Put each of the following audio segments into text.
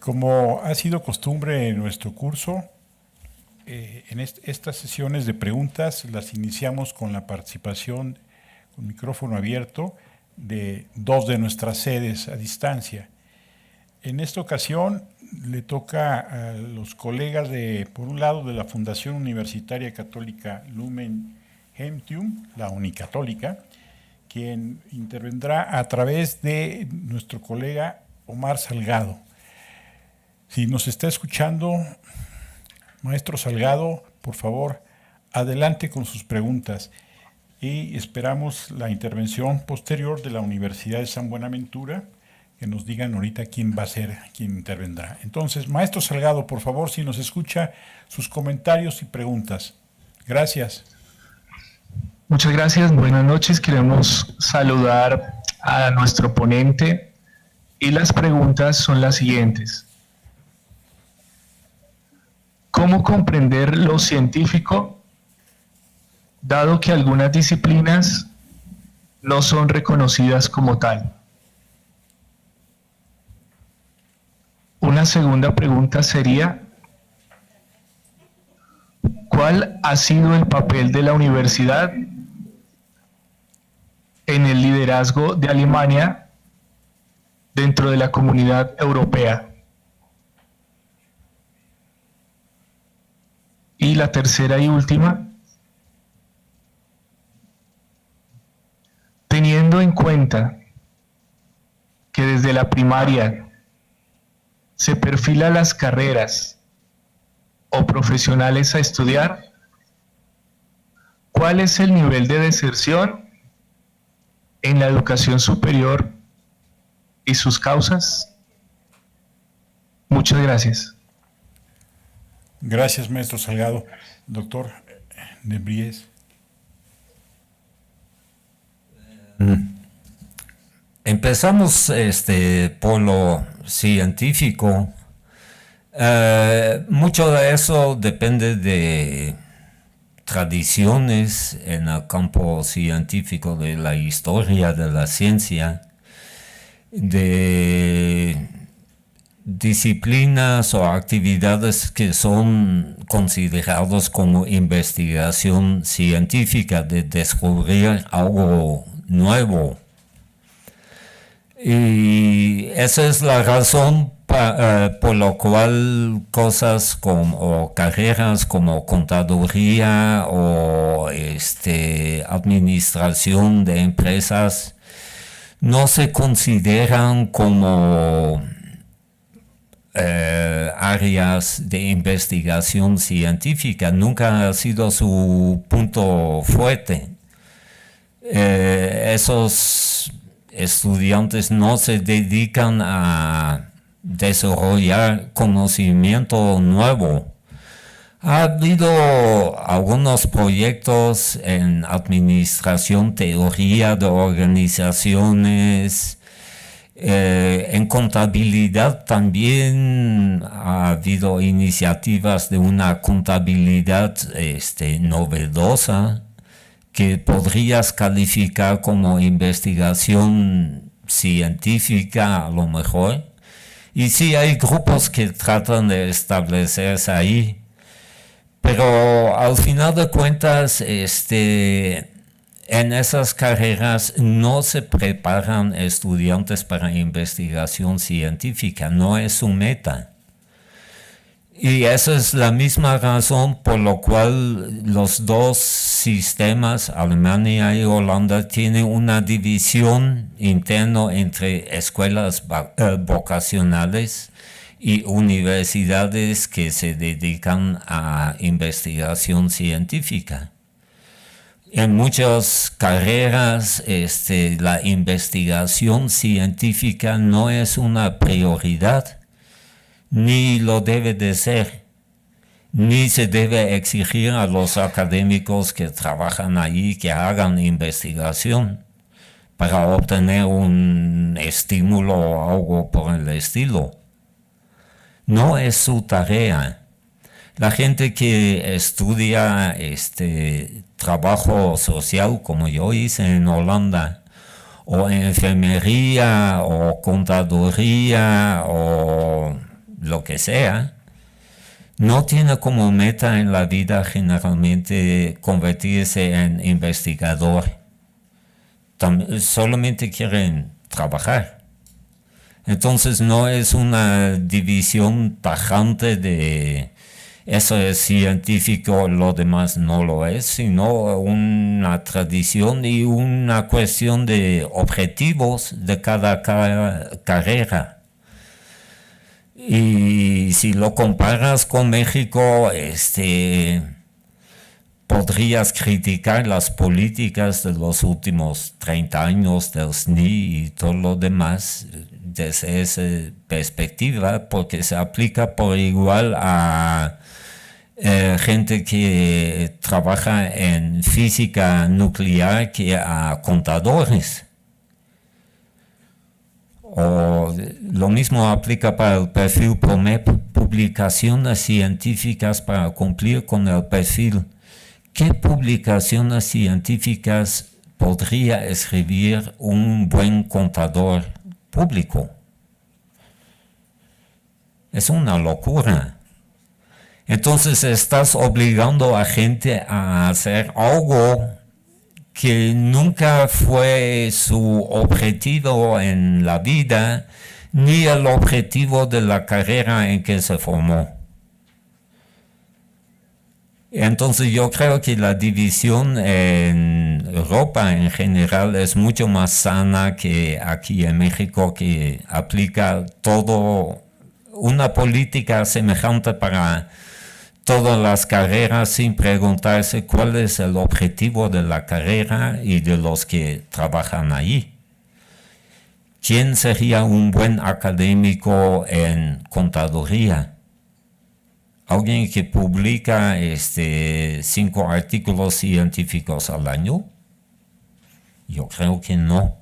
Como ha sido costumbre en nuestro curso, en estas sesiones de preguntas las iniciamos con la participación con micrófono abierto de dos de nuestras sedes a distancia. En esta ocasión le toca a los colegas por un lado, de la Fundación Universitaria Católica Lumen Gentium, la Unicatólica, quien intervendrá a través de nuestro colega Omar Salgado. Si nos está escuchando, maestro Salgado, por favor, adelante con sus preguntas y esperamos la intervención posterior de la Universidad de San Buenaventura, que nos digan ahorita quién va a ser, quién intervendrá. Entonces, maestro Salgado, por favor, si nos escucha, sus comentarios y preguntas. Gracias. Muchas gracias, buenas noches. Queremos saludar a nuestro ponente y las preguntas son las siguientes. ¿Cómo comprender lo científico, dado que algunas disciplinas no son reconocidas como tal? Una segunda pregunta sería, ¿cuál ha sido el papel de la universidad en el liderazgo de Alemania dentro de la comunidad europea? Y la tercera y última, teniendo en cuenta que desde la primaria se perfilan las carreras o profesionales a estudiar, ¿cuál es el nivel de deserción en la educación superior y sus causas? Muchas gracias. Gracias, maestro Salgado. Doctor de Bries. Empezamos por lo científico. Mucho de eso depende de tradiciones en el campo científico, de la historia de la ciencia, de disciplinas o actividades que son consideradas como investigación científica, de descubrir algo nuevo. Y esa es la razón por la cual cosas o carreras como contaduría o administración de empresas no se consideran como áreas de investigación científica. Nunca ha sido su punto fuerte. Esos estudiantes no se dedican a desarrollar conocimiento nuevo. Ha habido algunos proyectos en administración, teoría de organizaciones, en contabilidad también ha habido iniciativas de una contabilidad novedosa que podrías calificar como investigación científica a lo mejor. Y sí hay grupos que tratan de establecerse ahí, pero al final de cuentas en esas carreras no se preparan estudiantes para investigación científica, no es su meta. Y esa es la misma razón por la cual los dos sistemas, Alemania y Holanda, tienen una división interna entre escuelas vocacionales y universidades que se dedican a investigación científica. En muchas carreras la investigación científica no es una prioridad, ni lo debe de ser, ni se debe exigir a los académicos que trabajan allí que hagan investigación para obtener un estímulo o algo por el estilo. No es su tarea. La gente que estudia trabajo social, como yo hice en Holanda, o enfermería, o contaduría, o lo que sea, no tiene como meta en la vida generalmente convertirse en investigador. Solamente quieren trabajar. Entonces no es una división tajante de eso es científico, lo demás no lo es, sino una tradición y una cuestión de objetivos de cada carrera. Y si lo comparas con México, podrías criticar las políticas de los últimos 30 años del SNI y todo lo demás desde esa perspectiva, porque se aplica por igual a gente que trabaja en física nuclear que a contadores. O lo mismo aplica para el perfil PROMEP, publicaciones científicas para cumplir con el perfil. ¿Qué publicaciones científicas podría escribir un buen contador público? Es una locura. Entonces estás obligando a gente a hacer algo que nunca fue su objetivo en la vida, ni el objetivo de la carrera en que se formó. Entonces yo creo que la división en Europa en general es mucho más sana que aquí en México, que aplica todo una política semejante para todas las carreras sin preguntarse cuál es el objetivo de la carrera y de los que trabajan ahí. ¿Quién sería un buen académico en contaduría? ¿Alguien que publica 5 artículos científicos al año? Yo creo que no.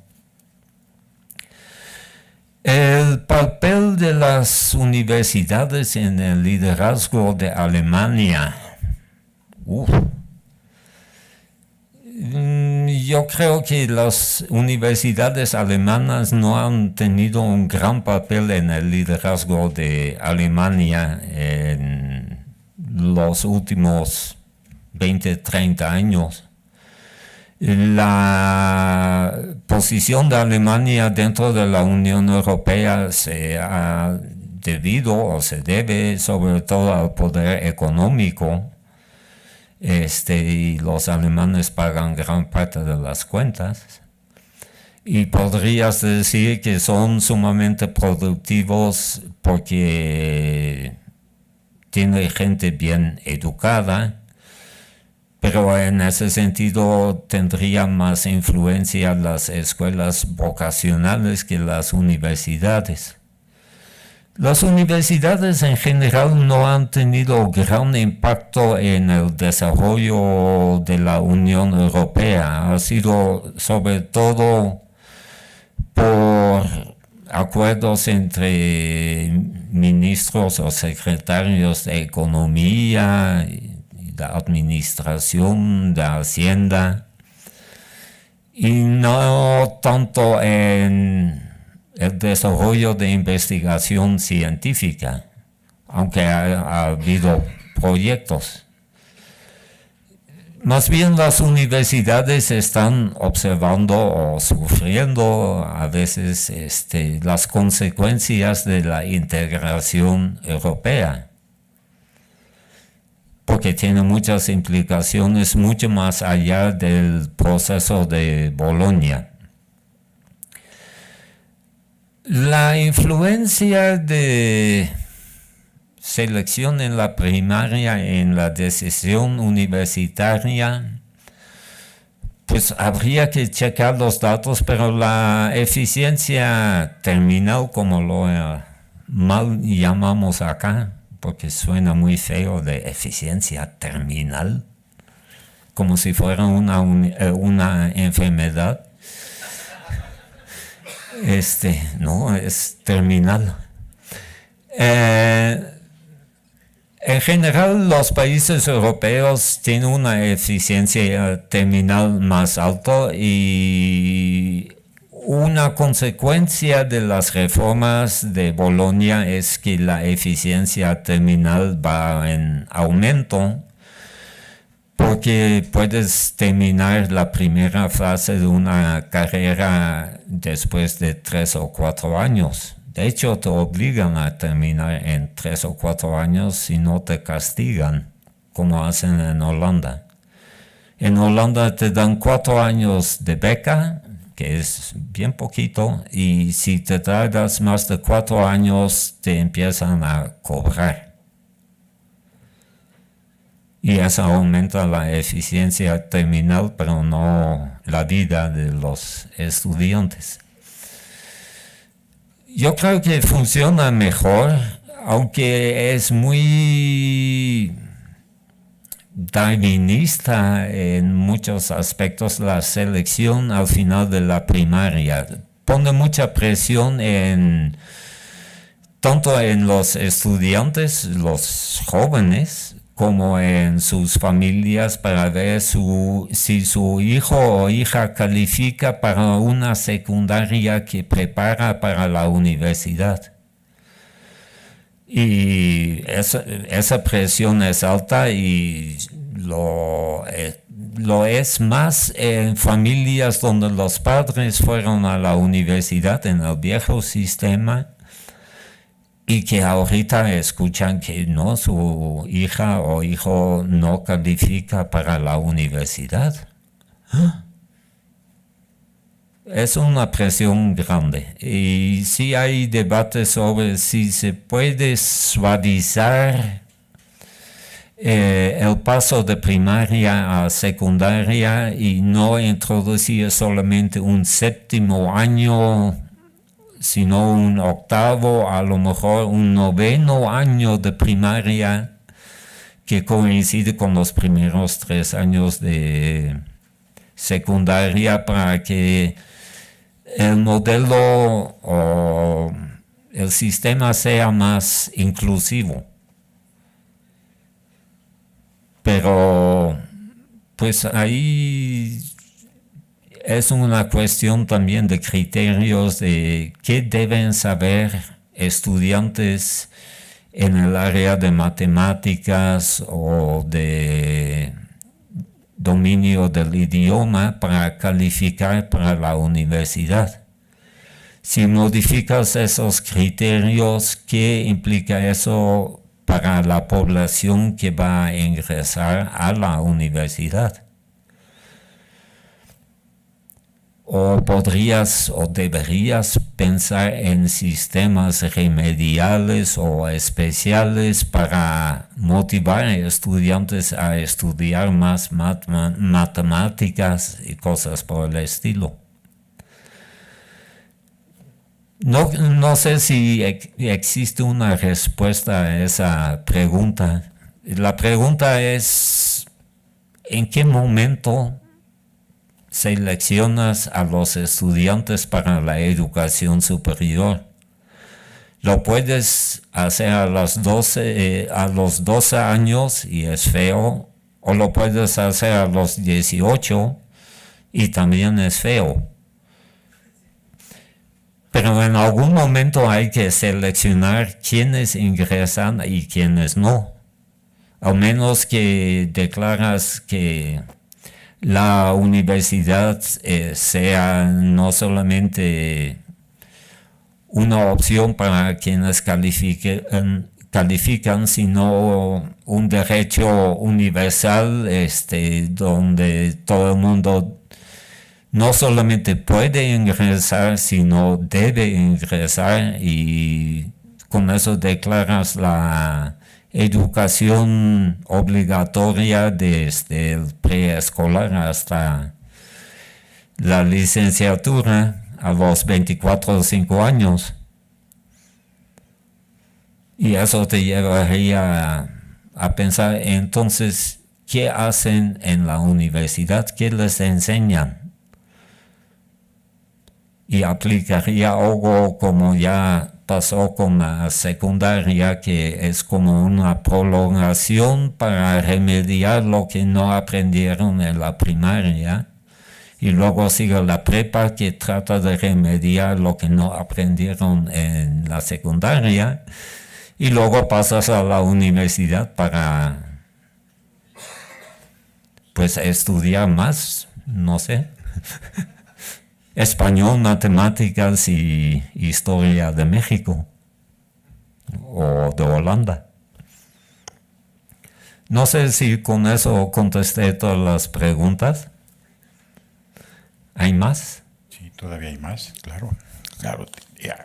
El papel de las universidades en el liderazgo de Alemania. Yo creo que las universidades alemanas no han tenido un gran papel en el liderazgo de Alemania en los últimos 20, 30 años. La posición de Alemania dentro de la Unión Europea se ha debido o se debe sobre todo al poder económico. Y los alemanes pagan gran parte de las cuentas. Y podrías decir que son sumamente productivos porque tiene gente bien educada, pero en ese sentido tendría más influencia las escuelas vocacionales que las universidades. Las universidades en general no han tenido gran impacto en el desarrollo de la Unión Europea. Ha sido sobre todo por acuerdos entre ministros o secretarios de Economía, de Administración, de Hacienda, y no tanto en el desarrollo de investigación científica, aunque ha habido proyectos. Más bien las universidades están observando o sufriendo a veces las consecuencias de la integración europea, porque tiene muchas implicaciones mucho más allá del proceso de Bolonia. La influencia de selección en la primaria en la decisión universitaria, pues habría que checar los datos, pero la eficiencia terminal, como lo mal llamamos acá, porque suena muy feo, de eficiencia terminal, como si fuera una enfermedad. No, es terminal. En general, los países europeos tienen una eficiencia terminal más alta y una consecuencia de las reformas de Bolonia es que la eficiencia terminal va en aumento, porque puedes terminar la primera fase de una carrera después de 3 o 4 años. De hecho, te obligan a terminar en 3 o 4 años si no te castigan, como hacen en Holanda. En Holanda te dan 4 años de beca, que es bien poquito, y si te tardas más de 4 años te empiezan a cobrar. Y eso aumenta la eficiencia terminal, pero no la vida de los estudiantes. Yo creo que funciona mejor, aunque es muy darwinista en muchos aspectos la selección al final de la primaria. Pone mucha presión tanto en los estudiantes, los jóvenes, como en sus familias para ver si su hijo o hija califica para una secundaria que prepara para la universidad. Y esa presión es alta y lo es más en familias donde los padres fueron a la universidad en el viejo sistema y que ahorita escuchan que no, su hija o hijo no califica para la universidad. Es una presión grande y sí hay debate sobre si se puede suavizar el paso de primaria a secundaria y no introducir solamente un 7º año, sino un 8º, a lo mejor un 9º año de primaria que coincide con los primeros 3 años de secundaria para que el modelo o el sistema sea más inclusivo. Pero pues ahí es una cuestión también de criterios de qué deben saber estudiantes en el área de matemáticas o de dominio del idioma para calificar para la universidad. Si modificas esos criterios, ¿qué implica eso para la población que va a ingresar a la universidad? O podrías o deberías pensar en sistemas remediales o especiales para motivar a estudiantes a estudiar más matemáticas y cosas por el estilo. No sé si existe una respuesta a esa pregunta. La pregunta es, ¿en qué momento seleccionas a los estudiantes para la educación superior? Lo puedes hacer a los 12 años y es feo, o lo puedes hacer a los 18 y también es feo. Pero en algún momento hay que seleccionar quiénes ingresan y quiénes no. Al menos que declaras que la universidad sea no solamente una opción para quienes califican, sino un derecho universal donde todo el mundo no solamente puede ingresar, sino debe ingresar, y con eso declaras la educación obligatoria desde el preescolar hasta la licenciatura a los 24 o 5 años. Y eso te llevaría a pensar, entonces, ¿qué hacen en la universidad? ¿Qué les enseñan? Y aplicaría algo como ya pasó con la secundaria, que es como una prolongación para remediar lo que no aprendieron en la primaria, y luego sigue la prepa que trata de remediar lo que no aprendieron en la secundaria, y luego pasas a la universidad para pues estudiar más, no sé, español, matemáticas y historia de México o de Holanda. No sé si con eso contesté todas las preguntas. ¿Hay más? Sí, todavía hay más, claro. Claro,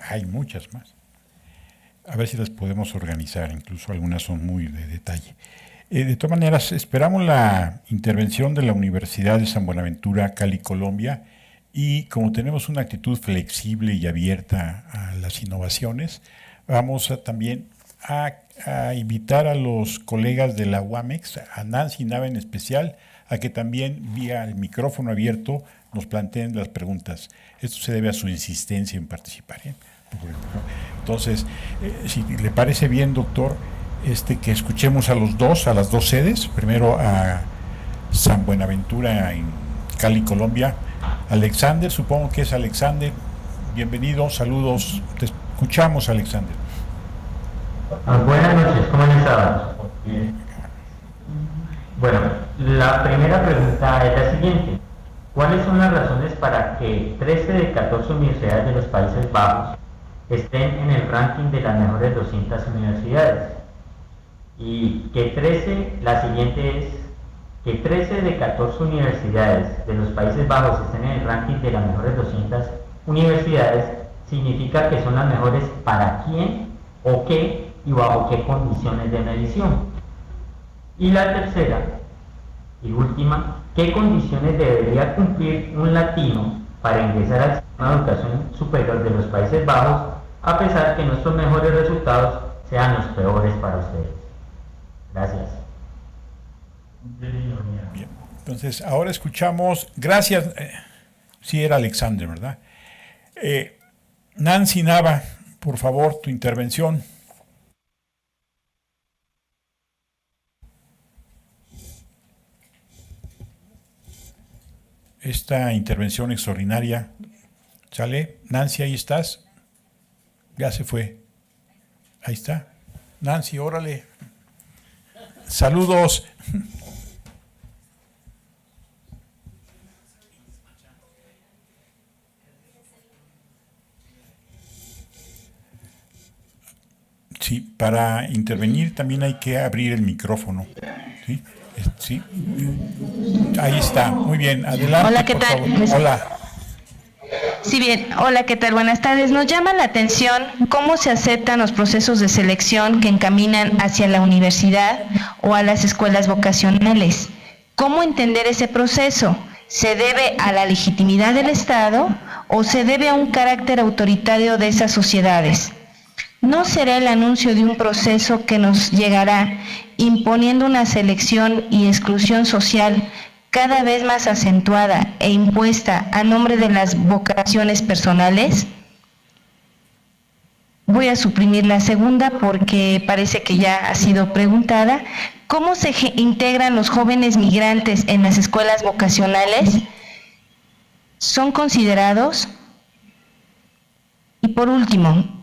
hay muchas más. A ver si las podemos organizar, incluso algunas son muy de detalle. De todas maneras, esperamos la intervención de la Universidad de San Buenaventura, Cali, Colombia, y como tenemos una actitud flexible y abierta a las innovaciones, vamos también a invitar a los colegas de la UAMEX, a Nancy Nava en especial, a que también vía el micrófono abierto nos planteen las preguntas. Esto se debe a su insistencia en participar, ¿eh? Entonces, si le parece bien, doctor, que escuchemos a las dos sedes, primero a San Buenaventura en Cali, Colombia. Alexander, supongo que es Alexander. Bienvenido, saludos. Te escuchamos, Alexander. Buenas noches, ¿cómo han estado? Bueno, la primera pregunta es la siguiente. ¿Cuáles son las razones para que 13 de 14 universidades de los Países Bajos estén en el ranking de las mejores 200 universidades? Y la siguiente es que 13 de 14 universidades de los Países Bajos estén en el ranking de las mejores 200 universidades, significa que son las mejores para quién o qué y bajo qué condiciones de medición. Y la tercera y última, ¿qué condiciones debería cumplir un latino para ingresar al sistema de educación superior de los Países Bajos, a pesar que nuestros mejores resultados sean los peores para ustedes? Gracias. Bien, entonces ahora escuchamos, gracias, sí era Alexander, ¿verdad? Nancy Nava, por favor, tu intervención. Esta intervención extraordinaria, ¿sale? Nancy, ahí estás. Ya se fue. Ahí está. Nancy, órale. Saludos. Sí, para intervenir también hay que abrir el micrófono. ¿Sí? Sí. Ahí está. Muy bien. Adelante. Hola, ¿qué tal? Hola. Sí, bien. Hola, ¿qué tal? Buenas tardes. Nos llama la atención cómo se aceptan los procesos de selección que encaminan hacia la universidad o a las escuelas vocacionales. ¿Cómo entender ese proceso? ¿Se debe a la legitimidad del Estado o se debe a un carácter autoritario de esas sociedades? ¿No será el anuncio de un proceso que nos llegará imponiendo una selección y exclusión social cada vez más acentuada e impuesta a nombre de las vocaciones personales? Voy a suprimir la segunda porque parece que ya ha sido preguntada. ¿Cómo se integran los jóvenes migrantes en las escuelas vocacionales? ¿Son considerados? Y por último,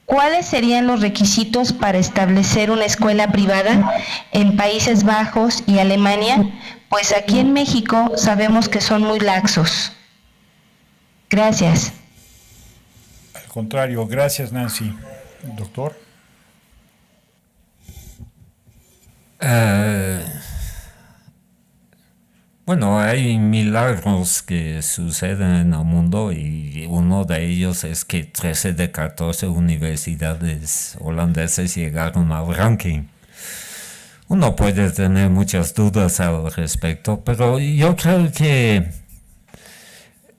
¿cuáles serían los requisitos para establecer una escuela privada en Países Bajos y Alemania? Pues aquí en México sabemos que son muy laxos. Gracias. Al contrario, gracias, Nancy. Doctor. Bueno, hay milagros que suceden en el mundo y uno de ellos es que 13 de 14 universidades holandesas llegaron al ranking. Uno puede tener muchas dudas al respecto, pero yo creo que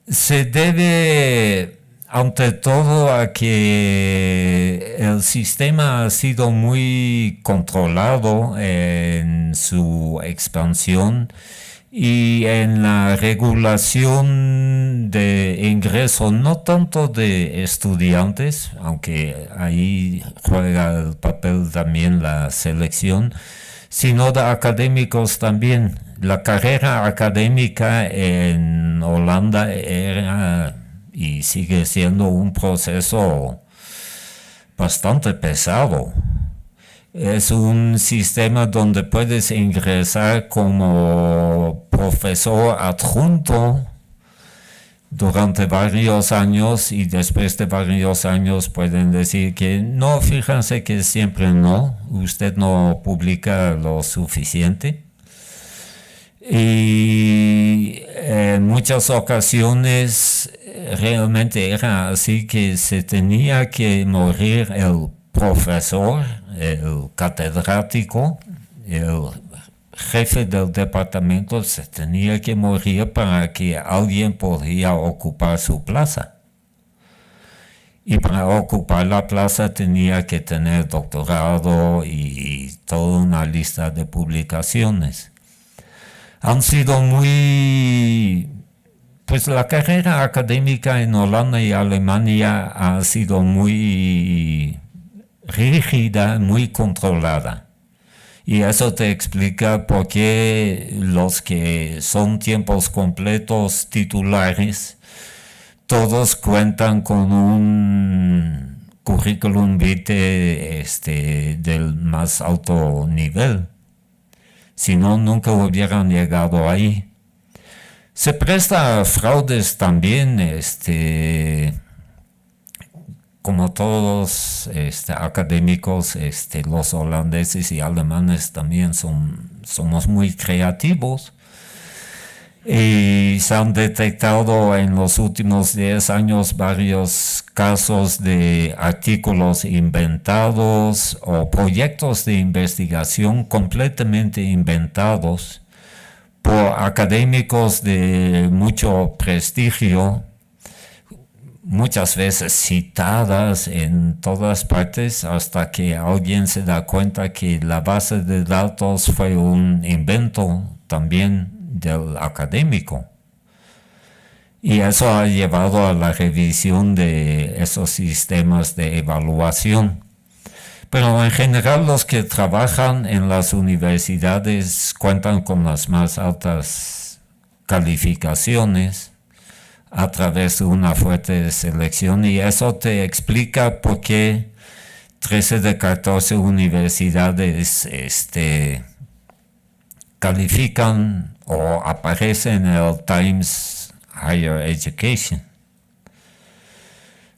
se debe ante todo a que el sistema ha sido muy controlado en su expansión y en la regulación de ingreso, no tanto de estudiantes, aunque ahí juega el papel también la selección, sino de académicos también. la carrera académica en Holanda era y sigue siendo un proceso bastante pesado. Es un sistema donde puedes ingresar como profesor adjunto durante varios años y después de varios años pueden decir que no, fíjense que siempre no, usted no publica lo suficiente. Y en muchas ocasiones realmente era así que se tenía que morir el profesor, el catedrático, el jefe del departamento se tenía que morir para que alguien podía ocupar su plaza. Y para ocupar la plaza tenía que tener doctorado y toda una lista de publicaciones. Han sido pues la carrera académica en Holanda y Alemania ha sido muy rígida, muy controlada. Y eso te explica por qué los que son tiempos completos titulares, todos cuentan con un currículum vitae del más alto nivel. Si no, nunca hubieran llegado ahí. Se presta a fraudes también, como todos académicos, los holandeses y alemanes también somos muy creativos. Y se han detectado en los últimos 10 años varios casos de artículos inventados o proyectos de investigación completamente inventados por académicos de mucho prestigio, muchas veces citadas en todas partes hasta que alguien se da cuenta que la base de datos fue un invento también del académico. Y eso ha llevado a la revisión de esos sistemas de evaluación. Pero en general los que trabajan en las universidades cuentan con las más altas calificaciones a través de una fuerte selección y eso te explica por qué 13 de 14 universidades califican o aparecen en el Times Higher Education.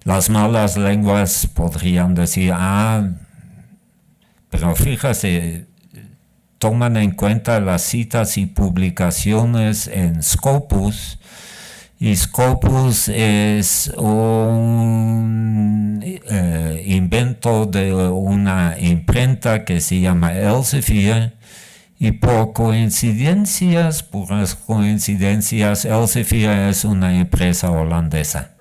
Las malas lenguas podrían decir, pero fíjate, toman en cuenta las citas y publicaciones en Scopus, y Scopus es un invento de una imprenta que se llama Elsevier, y por puras coincidencias, Elsevier es una empresa holandesa.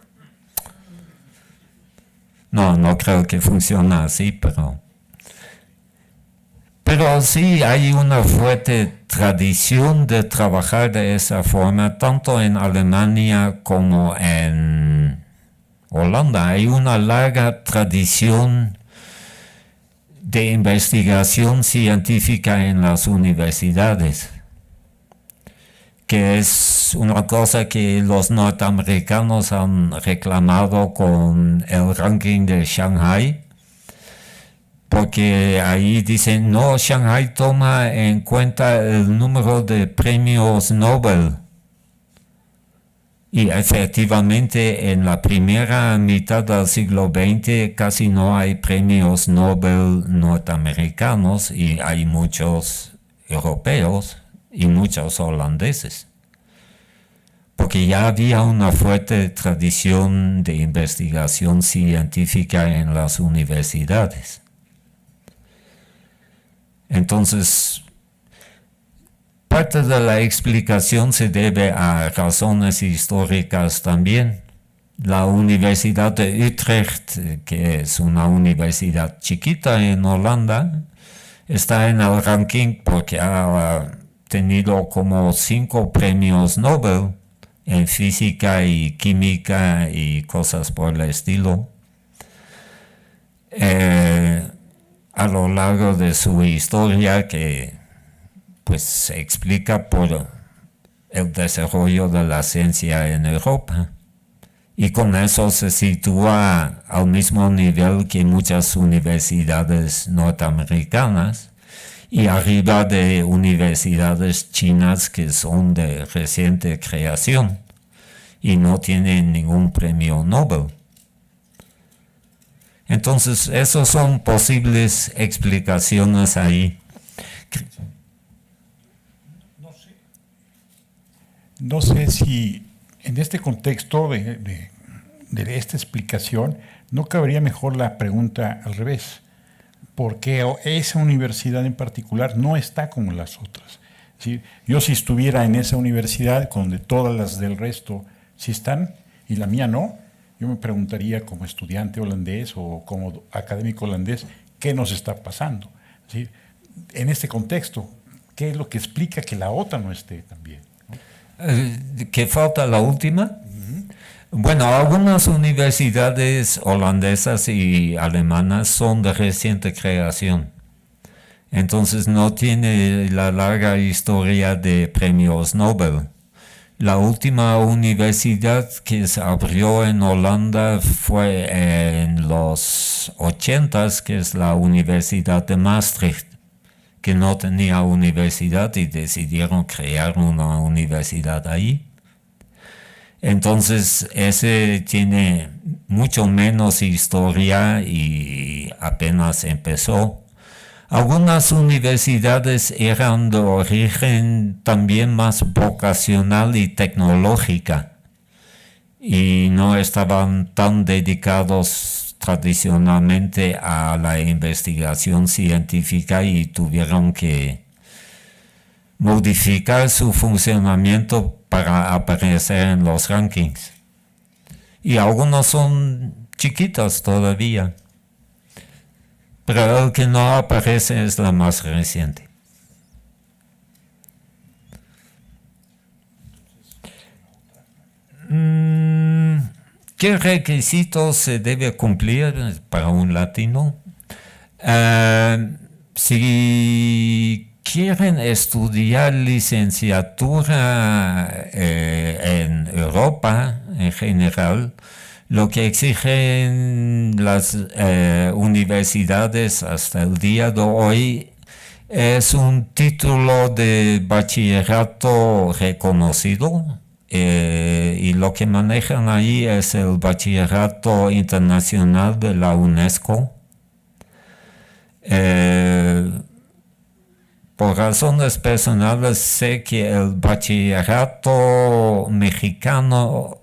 No creo que funcione así, pero sí hay una fuerte tradición de trabajar de esa forma, tanto en Alemania como en Holanda. Hay una larga tradición de investigación científica en las universidades, que es una cosa que los norteamericanos han reclamado con el ranking de Shanghai, porque ahí dicen, no, Shanghai toma en cuenta el número de premios Nobel. Y efectivamente en la primera mitad del siglo XX casi no hay premios Nobel norteamericanos y hay muchos europeos y muchos holandeses. Porque ya había una fuerte tradición de investigación científica en las universidades. Entonces, parte de la explicación se debe a razones históricas también. La Universidad de Utrecht, que es una universidad chiquita en Holanda, está en el ranking porque ha tenido como 5 premios Nobel en física y química y cosas por el estilo. A lo largo de su historia, que pues se explica por el desarrollo de la ciencia en Europa. Y con eso se sitúa al mismo nivel que muchas universidades norteamericanas y arriba de universidades chinas que son de reciente creación y no tienen ningún premio Nobel. Entonces, esas son posibles explicaciones ahí. No sé si en este contexto de esta explicación no cabría mejor la pregunta al revés. ¿Por qué esa universidad en particular no está como las otras? Es decir, yo si estuviera en esa universidad donde todas las del resto sí están y la mía no, yo me preguntaría como estudiante holandés o como académico holandés, ¿qué nos está pasando? Es decir, en este contexto, ¿qué es lo que explica que la otra no esté también? ¿Qué falta la última? Bueno, algunas universidades holandesas y alemanas son de reciente creación. Entonces no tiene la larga historia de premios Nobel. La última universidad que se abrió en Holanda fue en los 80s, que es la Universidad de Maastricht, que no tenía universidad y decidieron crear una universidad ahí. Entonces, ese tiene mucho menos historia y apenas empezó. Algunas universidades eran de origen también más vocacional y tecnológica y no estaban tan dedicados tradicionalmente a la investigación científica y tuvieron que modificar su funcionamiento para aparecer en los rankings. Y algunos son chiquitos todavía, pero el que no aparece es la más reciente. ¿Qué requisitos se debe cumplir para un latino? Si quieren estudiar licenciatura en Europa en general, lo que exigen las universidades hasta el día de hoy es un título de bachillerato reconocido, y lo que manejan ahí es el bachillerato internacional de la UNESCO. Por razones personales sé que el bachillerato mexicano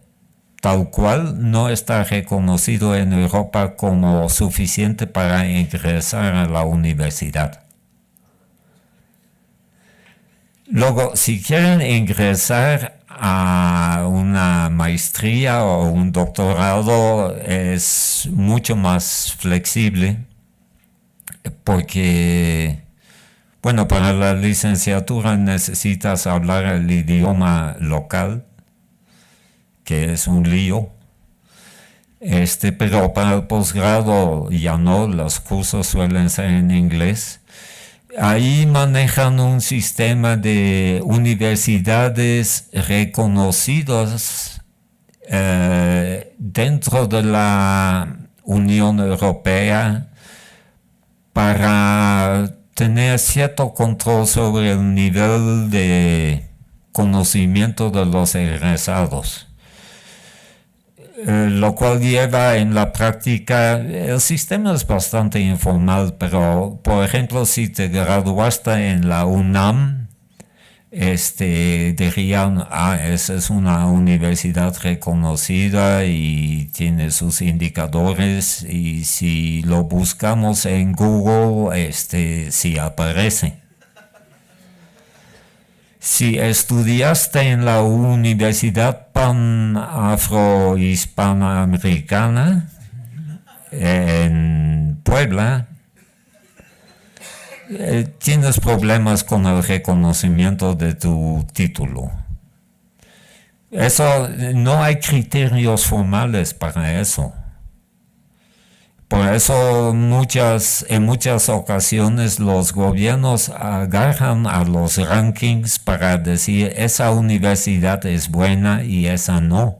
tal cual no está reconocido en Europa como suficiente para ingresar a la universidad. Luego, si quieren ingresar a una maestría o un doctorado, es mucho más flexible porque, bueno, para la licenciatura necesitas hablar el idioma local, que es un lío. Pero para el posgrado ya no, los cursos suelen ser en inglés. Ahí manejan un sistema de universidades reconocidas dentro de la Unión Europea para tener cierto control sobre el nivel de conocimiento de los egresados. Lo cual lleva en la práctica, el sistema es bastante informal, pero por ejemplo si te graduaste en la UNAM, dirían, esa es una universidad reconocida y tiene sus indicadores y si lo buscamos en Google, sí aparece. Si estudiaste en la Universidad Pan-Afro-Hispanoamericana en Puebla, tienes problemas con el reconocimiento de tu título. Eso, no hay criterios formales para eso. Por eso en muchas ocasiones los gobiernos agarran a los rankings para decir esa universidad es buena y esa no.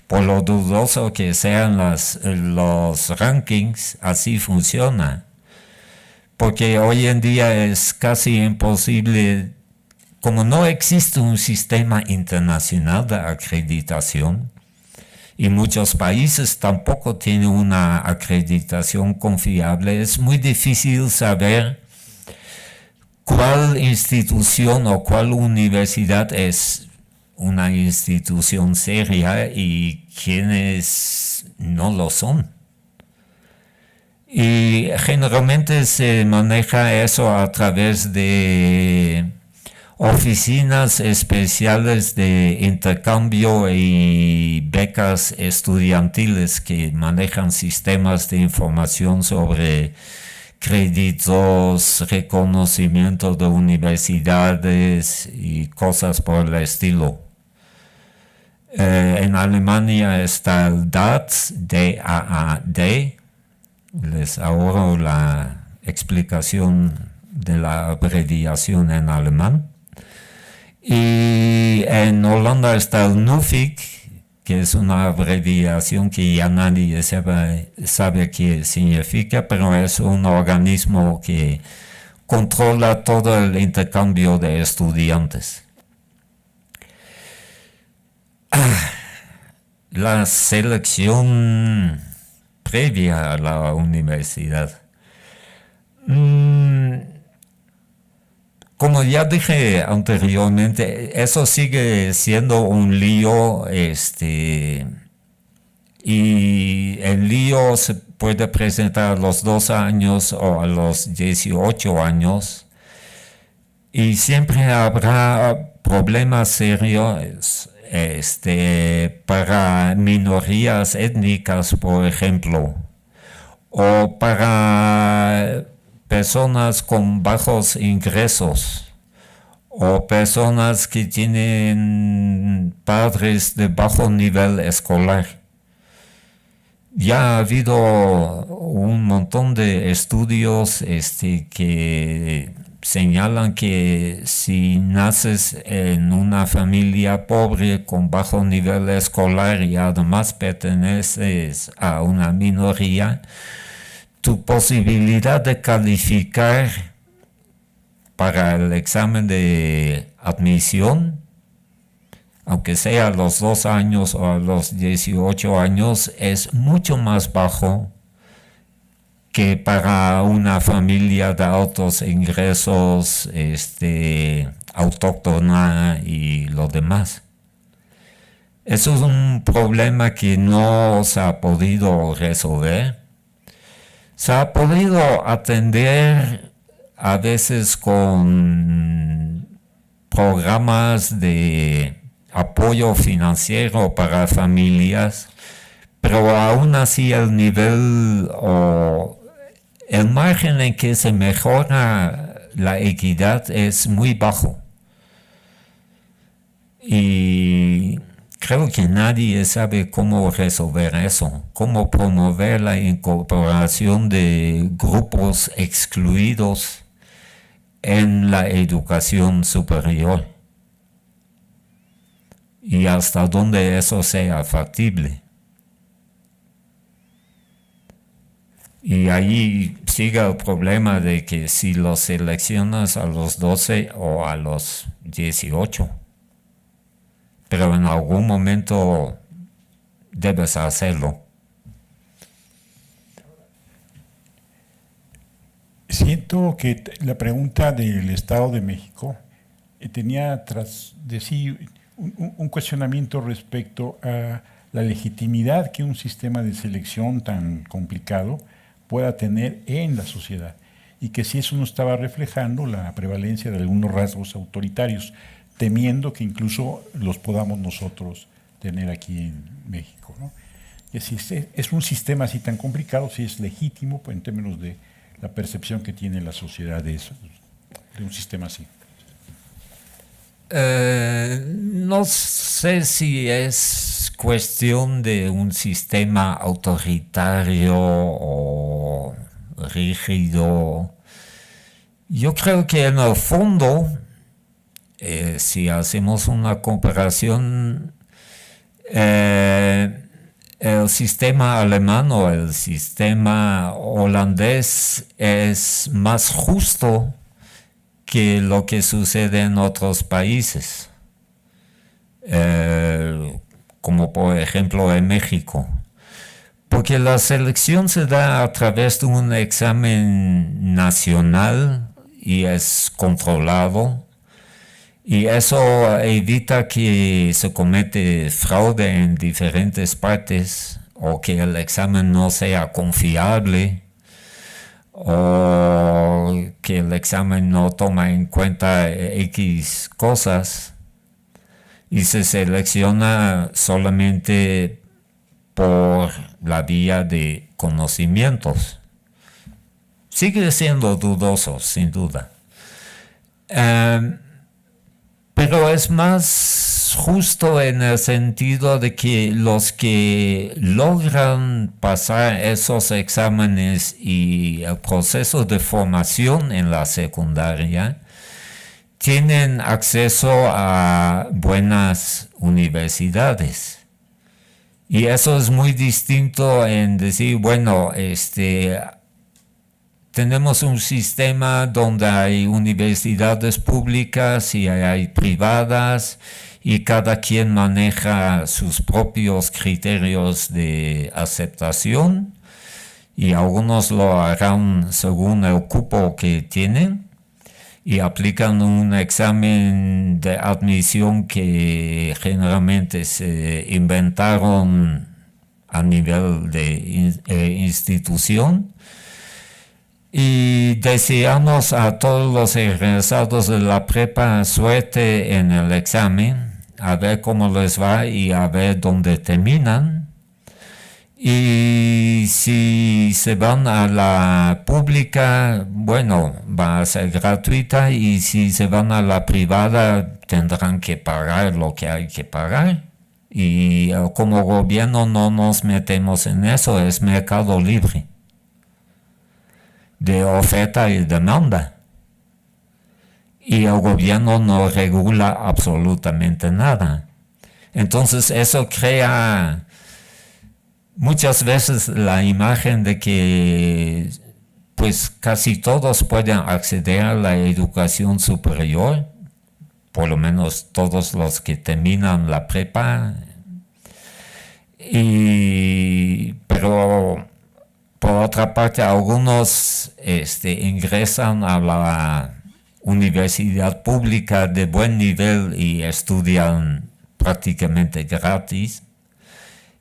Por lo dudoso que sean los rankings, así funciona. Porque hoy en día es casi imposible, como no existe un sistema internacional de acreditación, y muchos países tampoco tienen una acreditación confiable, es muy difícil saber cuál institución o cuál universidad es una institución seria y quiénes no lo son. Y generalmente se maneja eso a través de oficinas especiales de intercambio y becas estudiantiles que manejan sistemas de información sobre créditos, reconocimiento de universidades y cosas por el estilo. En Alemania está el DAAD, D-A-A-D. Les ahorro la explicación de la abreviación en alemán. Y en Holanda está el NUFIC, que es una abreviación que ya nadie sabe qué significa, pero es un organismo que controla todo el intercambio de estudiantes. La selección previa a la universidad. Como ya dije anteriormente, eso sigue siendo un lío, y el lío se puede presentar a los 2 años o a los 18 años, y siempre habrá problemas serios, para minorías étnicas, por ejemplo, o para personas con bajos ingresos o personas que tienen padres de bajo nivel escolar. Ya ha habido un montón de estudios que señalan que si naces en una familia pobre con bajo nivel escolar y además perteneces a una minoría, tu posibilidad de calificar para el examen de admisión, aunque sea a los 2 años o a los 18 años, es mucho más bajo que para una familia de altos ingresos, autóctona y lo demás. Eso es un problema que no se ha podido resolver. Se ha podido atender a veces con programas de apoyo financiero para familias, pero aún así el nivel o el margen en que se mejora la equidad es muy bajo. Y creo que nadie sabe cómo resolver eso, cómo promover la incorporación de grupos excluidos en la educación superior y hasta dónde eso sea factible. Y ahí sigue el problema de que si los seleccionas a los 12 o a los 18, pero en algún momento debes hacerlo. Siento que la pregunta del Estado de México tenía tras de sí un cuestionamiento respecto a la legitimidad que un sistema de selección tan complicado pueda tener en la sociedad, y que si eso no estaba reflejando la prevalencia de algunos rasgos autoritarios, temiendo que incluso los podamos nosotros tener aquí en México, ¿no? Y así es un sistema así tan complicado, si es legítimo pues, en términos de la percepción que tiene la sociedad de eso, de un sistema así. No sé si es cuestión de un sistema autoritario o rígido. Yo creo que en el fondo, si hacemos una comparación, el sistema alemán o el sistema holandés es más justo que lo que sucede en otros países, como por ejemplo en México. Porque la selección se da a través de un examen nacional y es controlado. Y eso evita que se comete fraude en diferentes partes o que el examen no sea confiable o que el examen no toma en cuenta X cosas y se selecciona solamente por la vía de conocimientos. Sigue siendo dudoso, sin duda. Pero es más justo en el sentido de que los que logran pasar esos exámenes y el proceso de formación en la secundaria tienen acceso a buenas universidades. Y eso es muy distinto en decir, bueno, tenemos un sistema donde hay universidades públicas y hay privadas y cada quien maneja sus propios criterios de aceptación y algunos lo harán según el cupo que tienen y aplican un examen de admisión que generalmente se inventaron a nivel de institución. Y deseamos a todos los egresados de la prepa suerte en el examen, a ver cómo les va y a ver dónde terminan. Y si se van a la pública, bueno, va a ser gratuita, y si se van a la privada tendrán que pagar lo que hay que pagar. Y como gobierno no nos metemos en eso, es mercado libre de oferta y demanda. Y el gobierno no regula absolutamente nada. Entonces eso crea muchas veces la imagen de que pues casi todos pueden acceder a la educación superior, por lo menos todos los que terminan la prepa. Pero por otra parte, algunos ingresan a la universidad pública de buen nivel y estudian prácticamente gratis,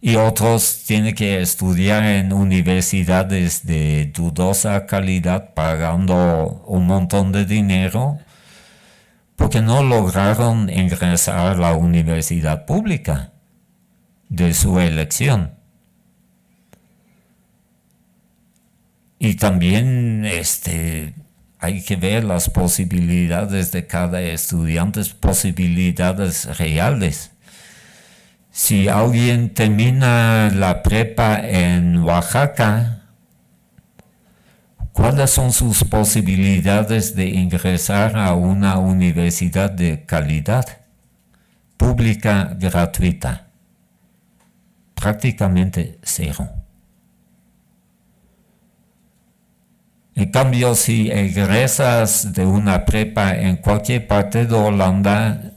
y otros tienen que estudiar en universidades de dudosa calidad pagando un montón de dinero porque no lograron ingresar a la universidad pública de su elección. Y también hay que ver las posibilidades de cada estudiante, posibilidades reales. Si alguien termina la prepa en Oaxaca, ¿cuáles son sus posibilidades de ingresar a una universidad de calidad, pública, gratuita? Prácticamente cero. En cambio, si egresas de una prepa en cualquier parte de Holanda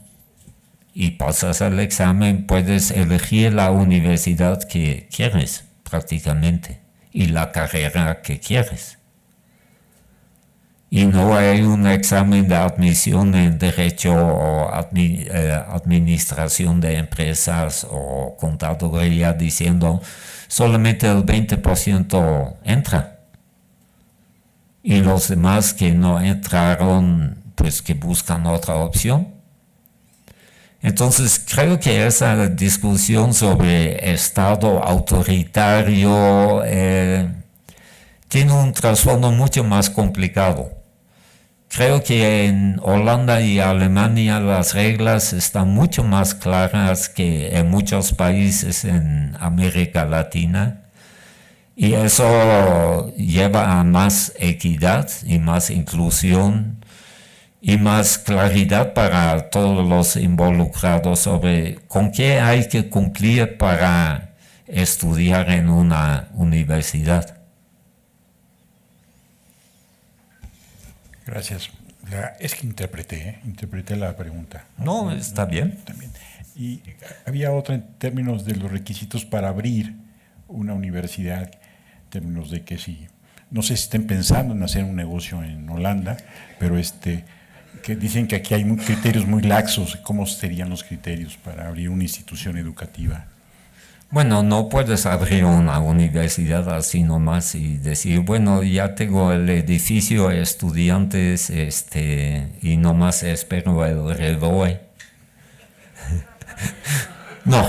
y pasas el examen, puedes elegir la universidad que quieres, prácticamente, y la carrera que quieres. Y no hay un examen de admisión en Derecho o Administración de Empresas o Contaduría diciendo solamente el 20% entra. Y los demás que no entraron, pues que buscan otra opción. Entonces creo que esa discusión sobre Estado autoritario tiene un trasfondo mucho más complicado Creo que en Holanda y Alemania las reglas están mucho más claras que en muchos países en América Latina. Y eso lleva a más equidad y más inclusión y más claridad para todos los involucrados sobre con qué hay que cumplir para estudiar en una universidad. Gracias. Es que interpreté la pregunta. No, está bien. También. Y había otra en términos de los requisitos para abrir una universidad, en términos de que si, no sé si estén pensando en hacer un negocio en Holanda, pero que dicen que aquí hay criterios muy laxos. ¿Cómo serían los criterios para abrir una institución educativa? Bueno, no puedes abrir una universidad así nomás y decir, bueno, ya tengo el edificio, estudiantes, y nomás espero el ROE. No.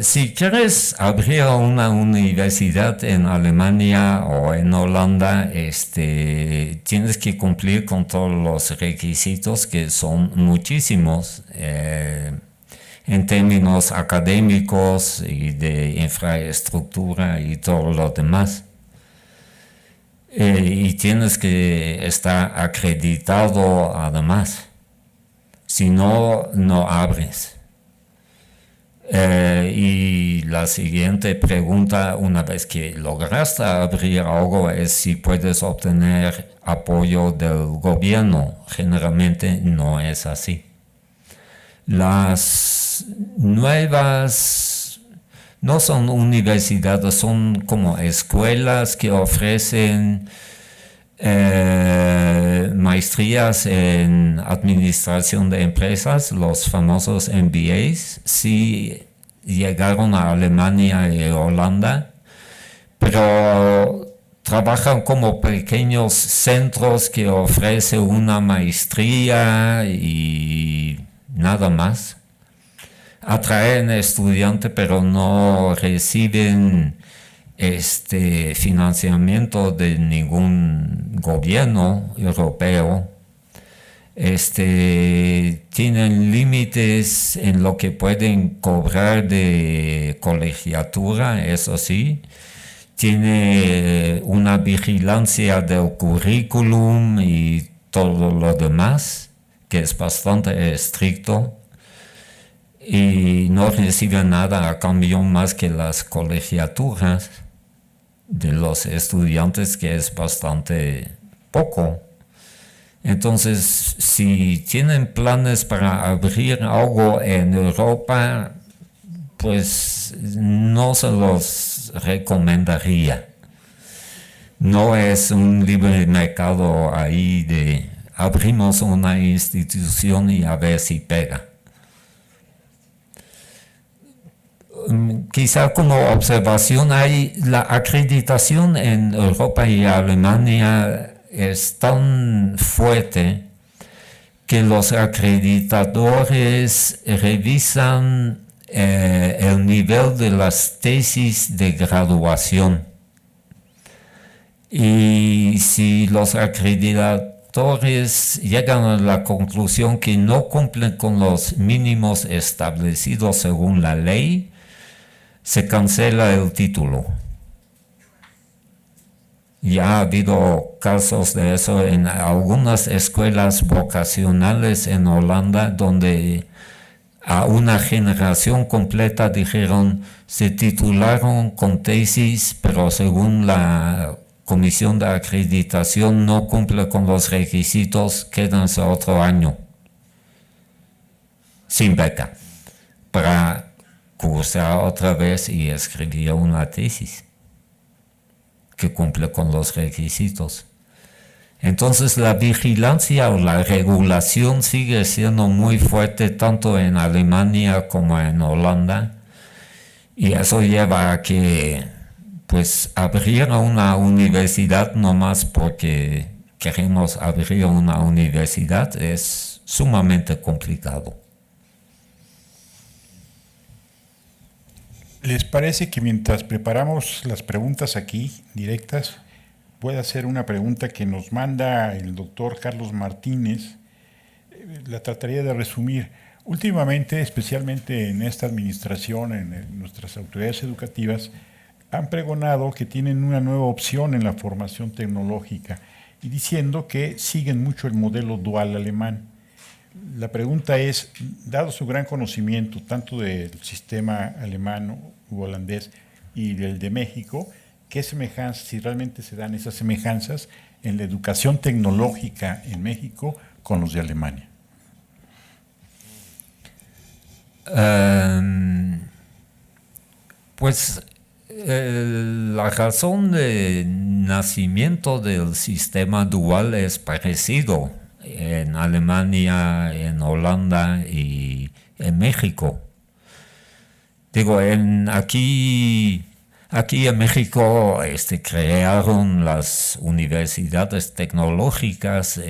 Si quieres abrir una universidad en Alemania o en Holanda, tienes que cumplir con todos los requisitos, que son muchísimos en términos académicos y de infraestructura y todo lo demás. Y tienes que estar acreditado además. Si no, no abres. Y la siguiente pregunta, una vez que lograste abrir algo, es si puedes obtener apoyo del gobierno. Generalmente no es así. Las nuevas no son universidades, son como escuelas que ofrecen maestrías en administración de empresas, los famosos MBAs. Sí llegaron a Alemania y Holanda, pero trabajan como pequeños centros que ofrecen una maestría y nada más. Atraen estudiantes, pero no reciben financiamiento de ningún gobierno europeo. Tienen límites en lo que pueden cobrar de colegiatura, eso sí. Tiene una vigilancia del currículum y todo lo demás, que es bastante estricto. Y no reciben nada a cambio más que las colegiaturas de los estudiantes, que es bastante poco. Entonces, si tienen planes para abrir algo en Europa, pues no se los recomendaría. No es un libre mercado ahí de abrimos una institución y a ver si pega. Quizá como observación, la acreditación en Europa y Alemania es tan fuerte que los acreditadores revisan el nivel de las tesis de graduación. Y si los acreditadores llegan a la conclusión que no cumplen con los mínimos establecidos según la ley, se cancela el título. Ya ha habido casos de eso en algunas escuelas vocacionales en Holanda, donde a una generación completa dijeron, se titularon con tesis, pero según la comisión de acreditación no cumple con los requisitos, quédense otro año sin beca para cursar otra vez y escribir una tesis que cumple con los requisitos. Entonces la vigilancia o la regulación sigue siendo muy fuerte tanto en Alemania como en Holanda, y eso lleva a que pues abrir una universidad nomás porque queremos abrir una universidad es sumamente complicado. ¿Les parece que mientras preparamos las preguntas aquí directas, puede hacer una pregunta que nos manda el doctor Carlos Martínez. La trataría de resumir. Últimamente, especialmente en esta administración, en nuestras autoridades educativas, han pregonado que tienen una nueva opción en la formación tecnológica y diciendo que siguen mucho el modelo dual alemán. La pregunta es, dado su gran conocimiento tanto del sistema alemán u holandés y del de México, ¿qué semejanzas, si realmente se dan esas semejanzas en la educación tecnológica en México con los de Alemania? Pues la razón de nacimiento del sistema dual es parecido en Alemania, en Holanda y en México. Digo, aquí en México crearon las universidades tecnológicas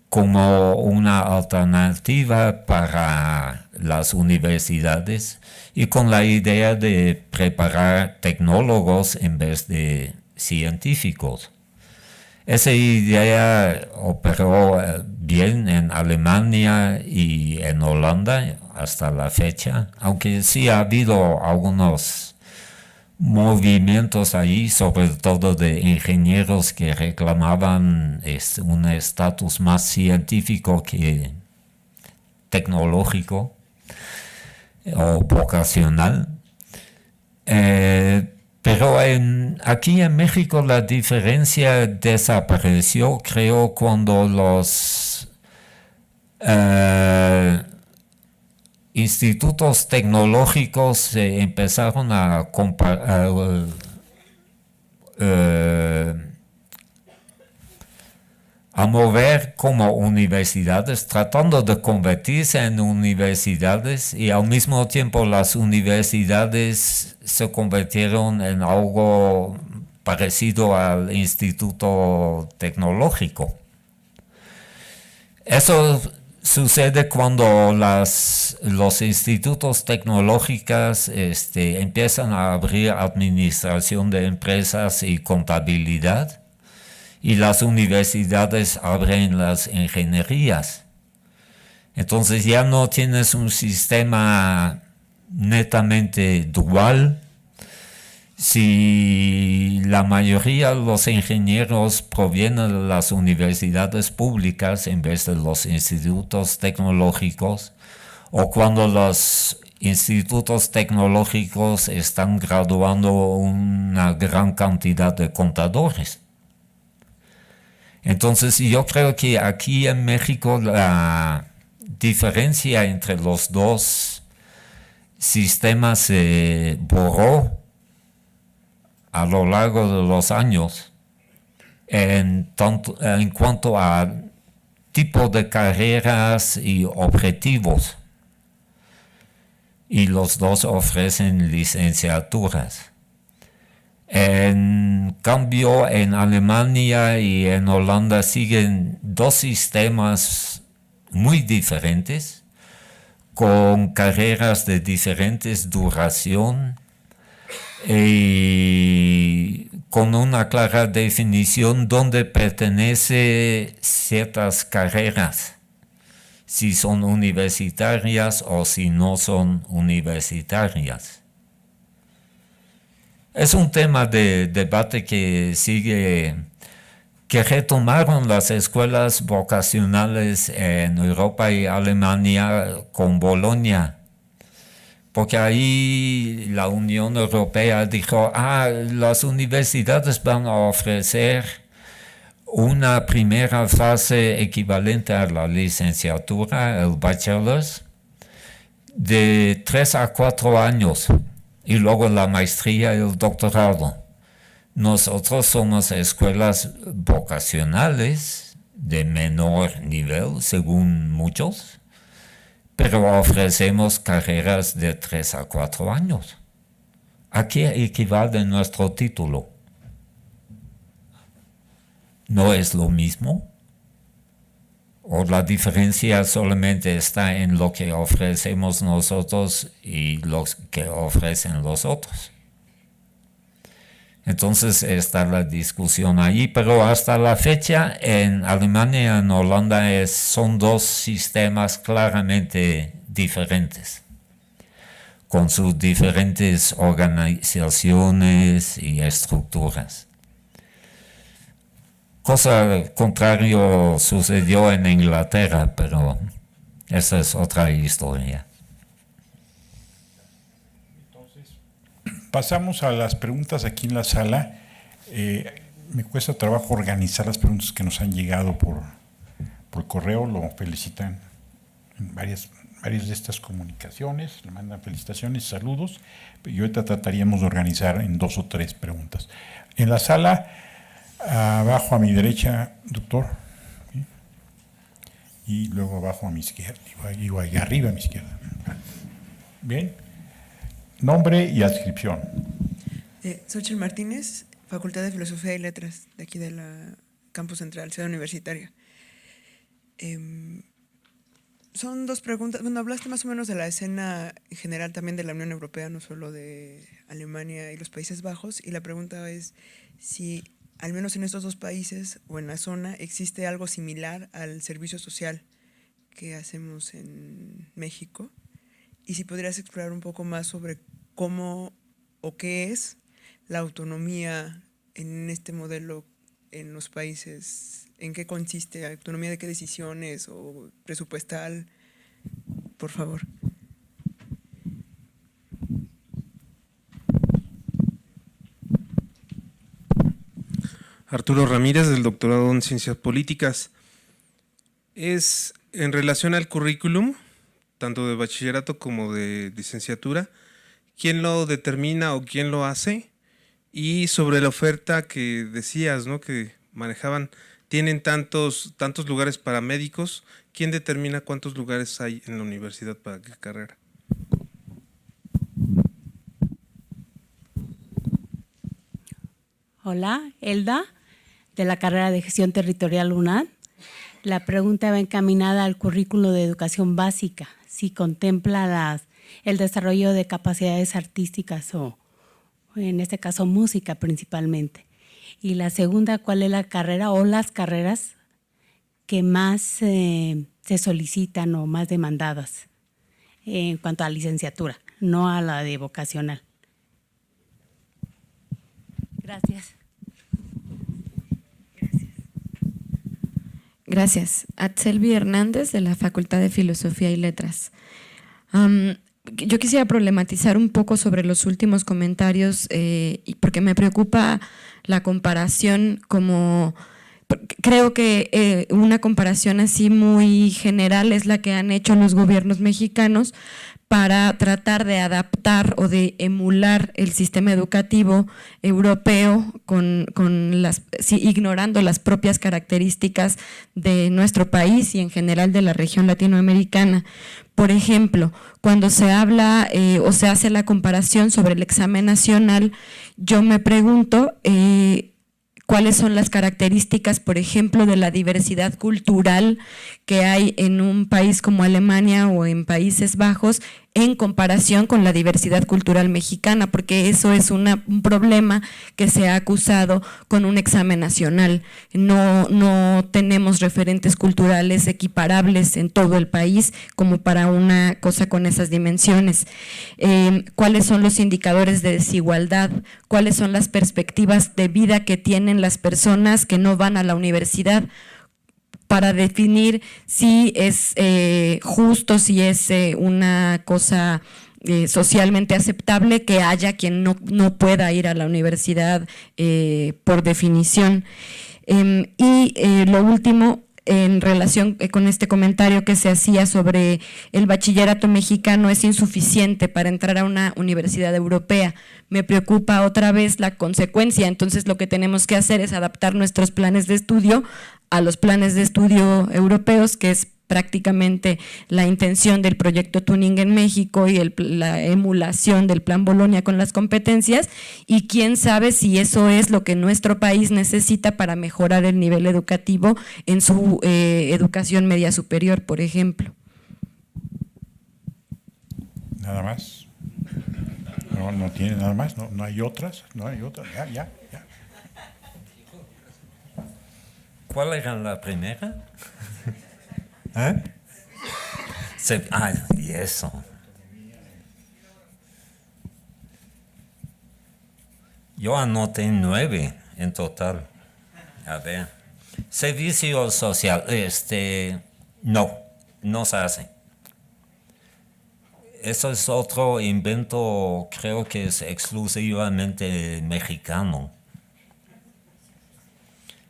como una alternativa para las universidades y con la idea de preparar tecnólogos en vez de científicos. Esa idea operó bien en Alemania y en Holanda hasta la fecha, aunque sí ha habido algunos movimientos allí, sobre todo de ingenieros que reclamaban un estatus más científico que tecnológico o vocacional. Pero aquí en México la diferencia desapareció, creo, cuando los institutos tecnológicos se empezaron a mover como universidades, tratando de convertirse en universidades, y al mismo tiempo las universidades se convirtieron en algo parecido al instituto tecnológico. Eso sucede cuando los institutos tecnológicos empiezan a abrir administración de empresas y contabilidad, y las universidades abren las ingenierías. Entonces ya no tienes un sistema netamente dual. Si la mayoría de los ingenieros provienen de las universidades públicas en vez de los institutos tecnológicos, o cuando los institutos tecnológicos están graduando una gran cantidad de contadores. Entonces yo creo que aquí en México la diferencia entre los dos sistemas se borró a lo largo de los años en cuanto a tipo de carreras y objetivos, y los dos ofrecen licenciaturas. En cambio, en Alemania y en Holanda siguen dos sistemas muy diferentes, con carreras de diferentes duración y con una clara definición donde pertenece ciertas carreras, si son universitarias o si no son universitarias. Es un tema de debate que retomaron las escuelas vocacionales en Europa y Alemania con Bolonia, porque ahí la Unión Europea dijo, las universidades van a ofrecer una primera fase equivalente a la licenciatura, el bachelor's, de 3 a 4 años. Y luego la maestría y el doctorado. Nosotros somos escuelas vocacionales de menor nivel, según muchos, pero ofrecemos carreras de 3 a 4 años. ¿A qué equivale nuestro título? ¿No es lo mismo? ¿O la diferencia solamente está en lo que ofrecemos nosotros y lo que ofrecen los otros? Entonces está la discusión ahí, pero hasta la fecha en Alemania y en Holanda son dos sistemas claramente diferentes, con sus diferentes organizaciones y estructuras. Cosa contrario sucedió en Inglaterra, pero esa es otra historia. Pasamos a las preguntas aquí en la sala. Me cuesta trabajo organizar las preguntas que nos han llegado por correo. Lo felicitan en varias de estas comunicaciones, le mandan felicitaciones, saludos. Y ahorita trataríamos de organizar en 2 o 3 preguntas. En la sala, abajo a mi derecha, doctor. ¿Sí? Y luego abajo a mi izquierda, digo ahí arriba a mi izquierda. Bien. Nombre y adscripción. Xochitl Martínez, Facultad de Filosofía y Letras, de aquí de la Campus Central, Ciudad Universitaria. Son 2 preguntas. Bueno, hablaste más o menos de la escena en general también de la Unión Europea, no solo de Alemania y los Países Bajos. Y la pregunta es si, al menos en estos 2 países o en la zona, existe algo similar al servicio social que hacemos en México. Y si podrías explorar un poco más sobre cómo o qué es la autonomía en este modelo en los países, en qué consiste, autonomía de qué decisiones o presupuestal, por favor. Arturo Ramírez, del doctorado en Ciencias Políticas. Es en relación al currículum, tanto de bachillerato como de licenciatura, ¿quién lo determina o quién lo hace? Y sobre la oferta que decías, ¿no?, que manejaban, tienen tantos lugares para médicos, ¿quién determina cuántos lugares hay en la universidad para qué carrera? Hola, Elda, de la carrera de Gestión Territorial UNAM. La pregunta va encaminada al currículo de educación básica, si contempla el desarrollo de capacidades artísticas o, en este caso, música principalmente. Y la segunda, ¿cuál es la carrera o las carreras que más se solicitan o más demandadas en cuanto a licenciatura, no a la de vocacional? Gracias. Gracias. Atzelvi Hernández, de la Facultad de Filosofía y Letras. Yo quisiera problematizar un poco sobre los últimos comentarios, porque me preocupa la comparación creo que una comparación así muy general es la que han hecho los gobiernos mexicanos para tratar de adaptar o de emular el sistema educativo europeo ignorando las propias características de nuestro país y en general de la región latinoamericana. Por ejemplo, cuando se habla o se hace la comparación sobre el examen nacional, yo me pregunto cuáles son las características, por ejemplo, de la diversidad cultural que hay en un país como Alemania o en Países Bajos en comparación con la diversidad cultural mexicana, porque eso es un problema que se ha acusado con un examen nacional. No tenemos referentes culturales equiparables en todo el país como para una cosa con esas dimensiones. ¿Cuáles son los indicadores de desigualdad? ¿Cuáles son las perspectivas de vida que tienen las personas que no van a la universidad? Para definir si es justo, si es una cosa socialmente aceptable que haya quien no pueda ir a la universidad por definición. Lo último, en relación con este comentario que se hacía sobre el bachillerato mexicano es insuficiente para entrar a una universidad europea. Me preocupa otra vez la consecuencia, entonces lo que tenemos que hacer es adaptar nuestros planes de estudio a los planes de estudio europeos, que es prácticamente la intención del proyecto Tuning en México y la emulación del Plan Bolonia con las competencias, y quién sabe si eso es lo que nuestro país necesita para mejorar el nivel educativo en su educación media superior, por ejemplo. Nada más. no tiene nada más, no hay otras, ya. ¿Cuál era la primera? Y eso. Yo anoté 9 en total. A ver. Servicio social. No se hace. Eso es otro invento, creo que es exclusivamente mexicano.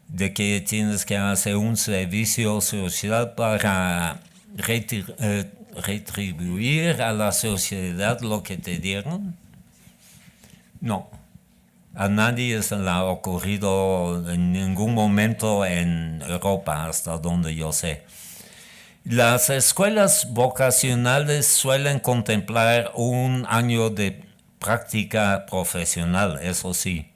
De que tienes que hacer un servicio social para retribuir a la sociedad lo que te dieron. No. A nadie se le ha ocurrido en ningún momento en Europa, hasta donde yo sé. Las escuelas vocacionales suelen contemplar un año de práctica profesional, eso sí,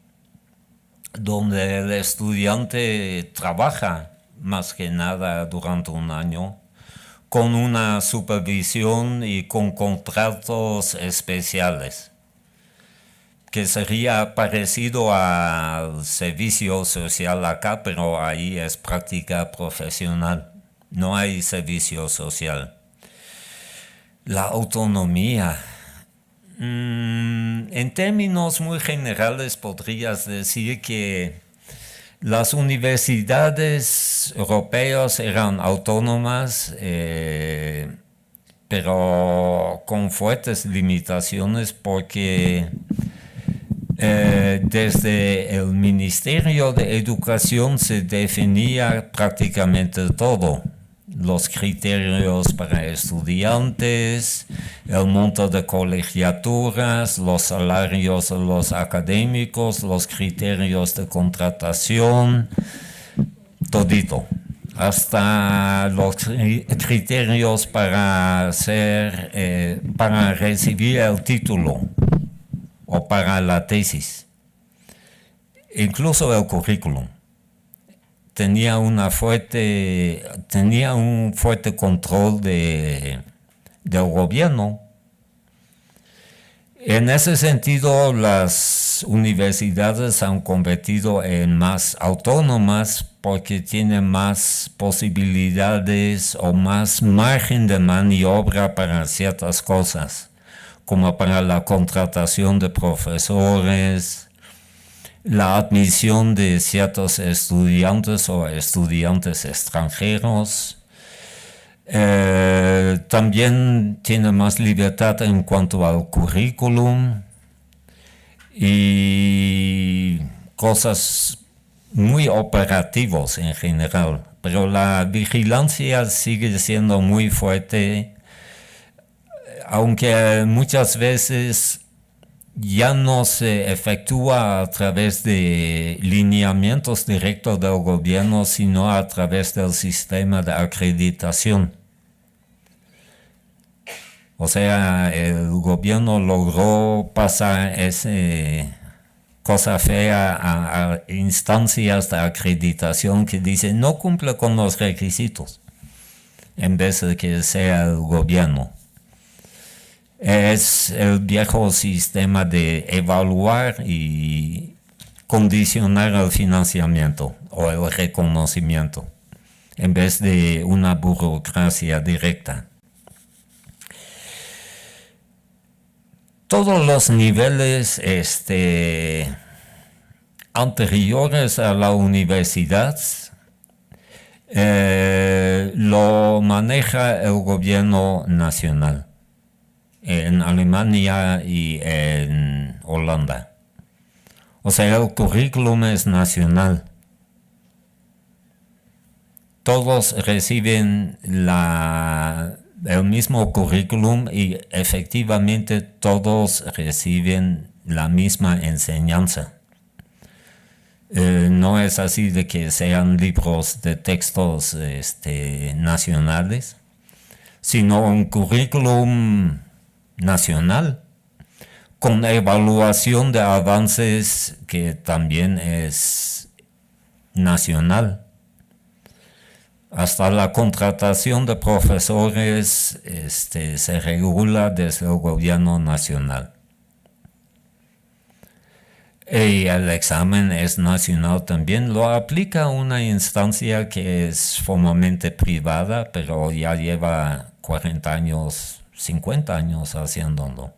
donde el estudiante trabaja más que nada durante un año, con una supervisión y con contratos especiales, que sería parecido al servicio social acá, pero ahí es práctica profesional. No hay servicio social. La autonomía. En términos muy generales podrías decir que las universidades europeas eran autónomas, pero con fuertes limitaciones porque desde el Ministerio de Educación se definía prácticamente todo. Los criterios para estudiantes, el monto de colegiaturas, los salarios de los académicos, los criterios de contratación, todito. Hasta los criterios para recibir el título o para la tesis. Incluso el currículum. Tenía un fuerte control del gobierno. En ese sentido, las universidades han convertido en más autónomas porque tienen más posibilidades o más margen de maniobra para ciertas cosas, como para la contratación de profesores, la admisión de ciertos estudiantes o estudiantes extranjeros. También tiene más libertad en cuanto al currículum y cosas muy operativos en general. Pero la vigilancia sigue siendo muy fuerte, aunque muchas veces ya no se efectúa a través de lineamientos directos del gobierno, sino a través del sistema de acreditación. O sea, el gobierno logró pasar esa cosa fea a instancias de acreditación que dicen no cumple con los requisitos, en vez de que sea el gobierno. Es el viejo sistema de evaluar y condicionar el financiamiento o el reconocimiento, en vez de una burocracia directa. Todos los niveles anteriores a la universidad lo maneja el gobierno nacional. En Alemania y en Holanda. O sea, el currículum es nacional. Todos reciben el mismo currículum y efectivamente todos reciben la misma enseñanza. No es así de que sean libros de textos nacionales, sino un currículum nacional, con evaluación de avances que también es nacional. Hasta la contratación de profesores se regula desde el gobierno nacional. Y el examen es nacional también. Lo aplica una instancia que es formalmente privada, pero ya lleva 40 años, 50 años haciéndolo.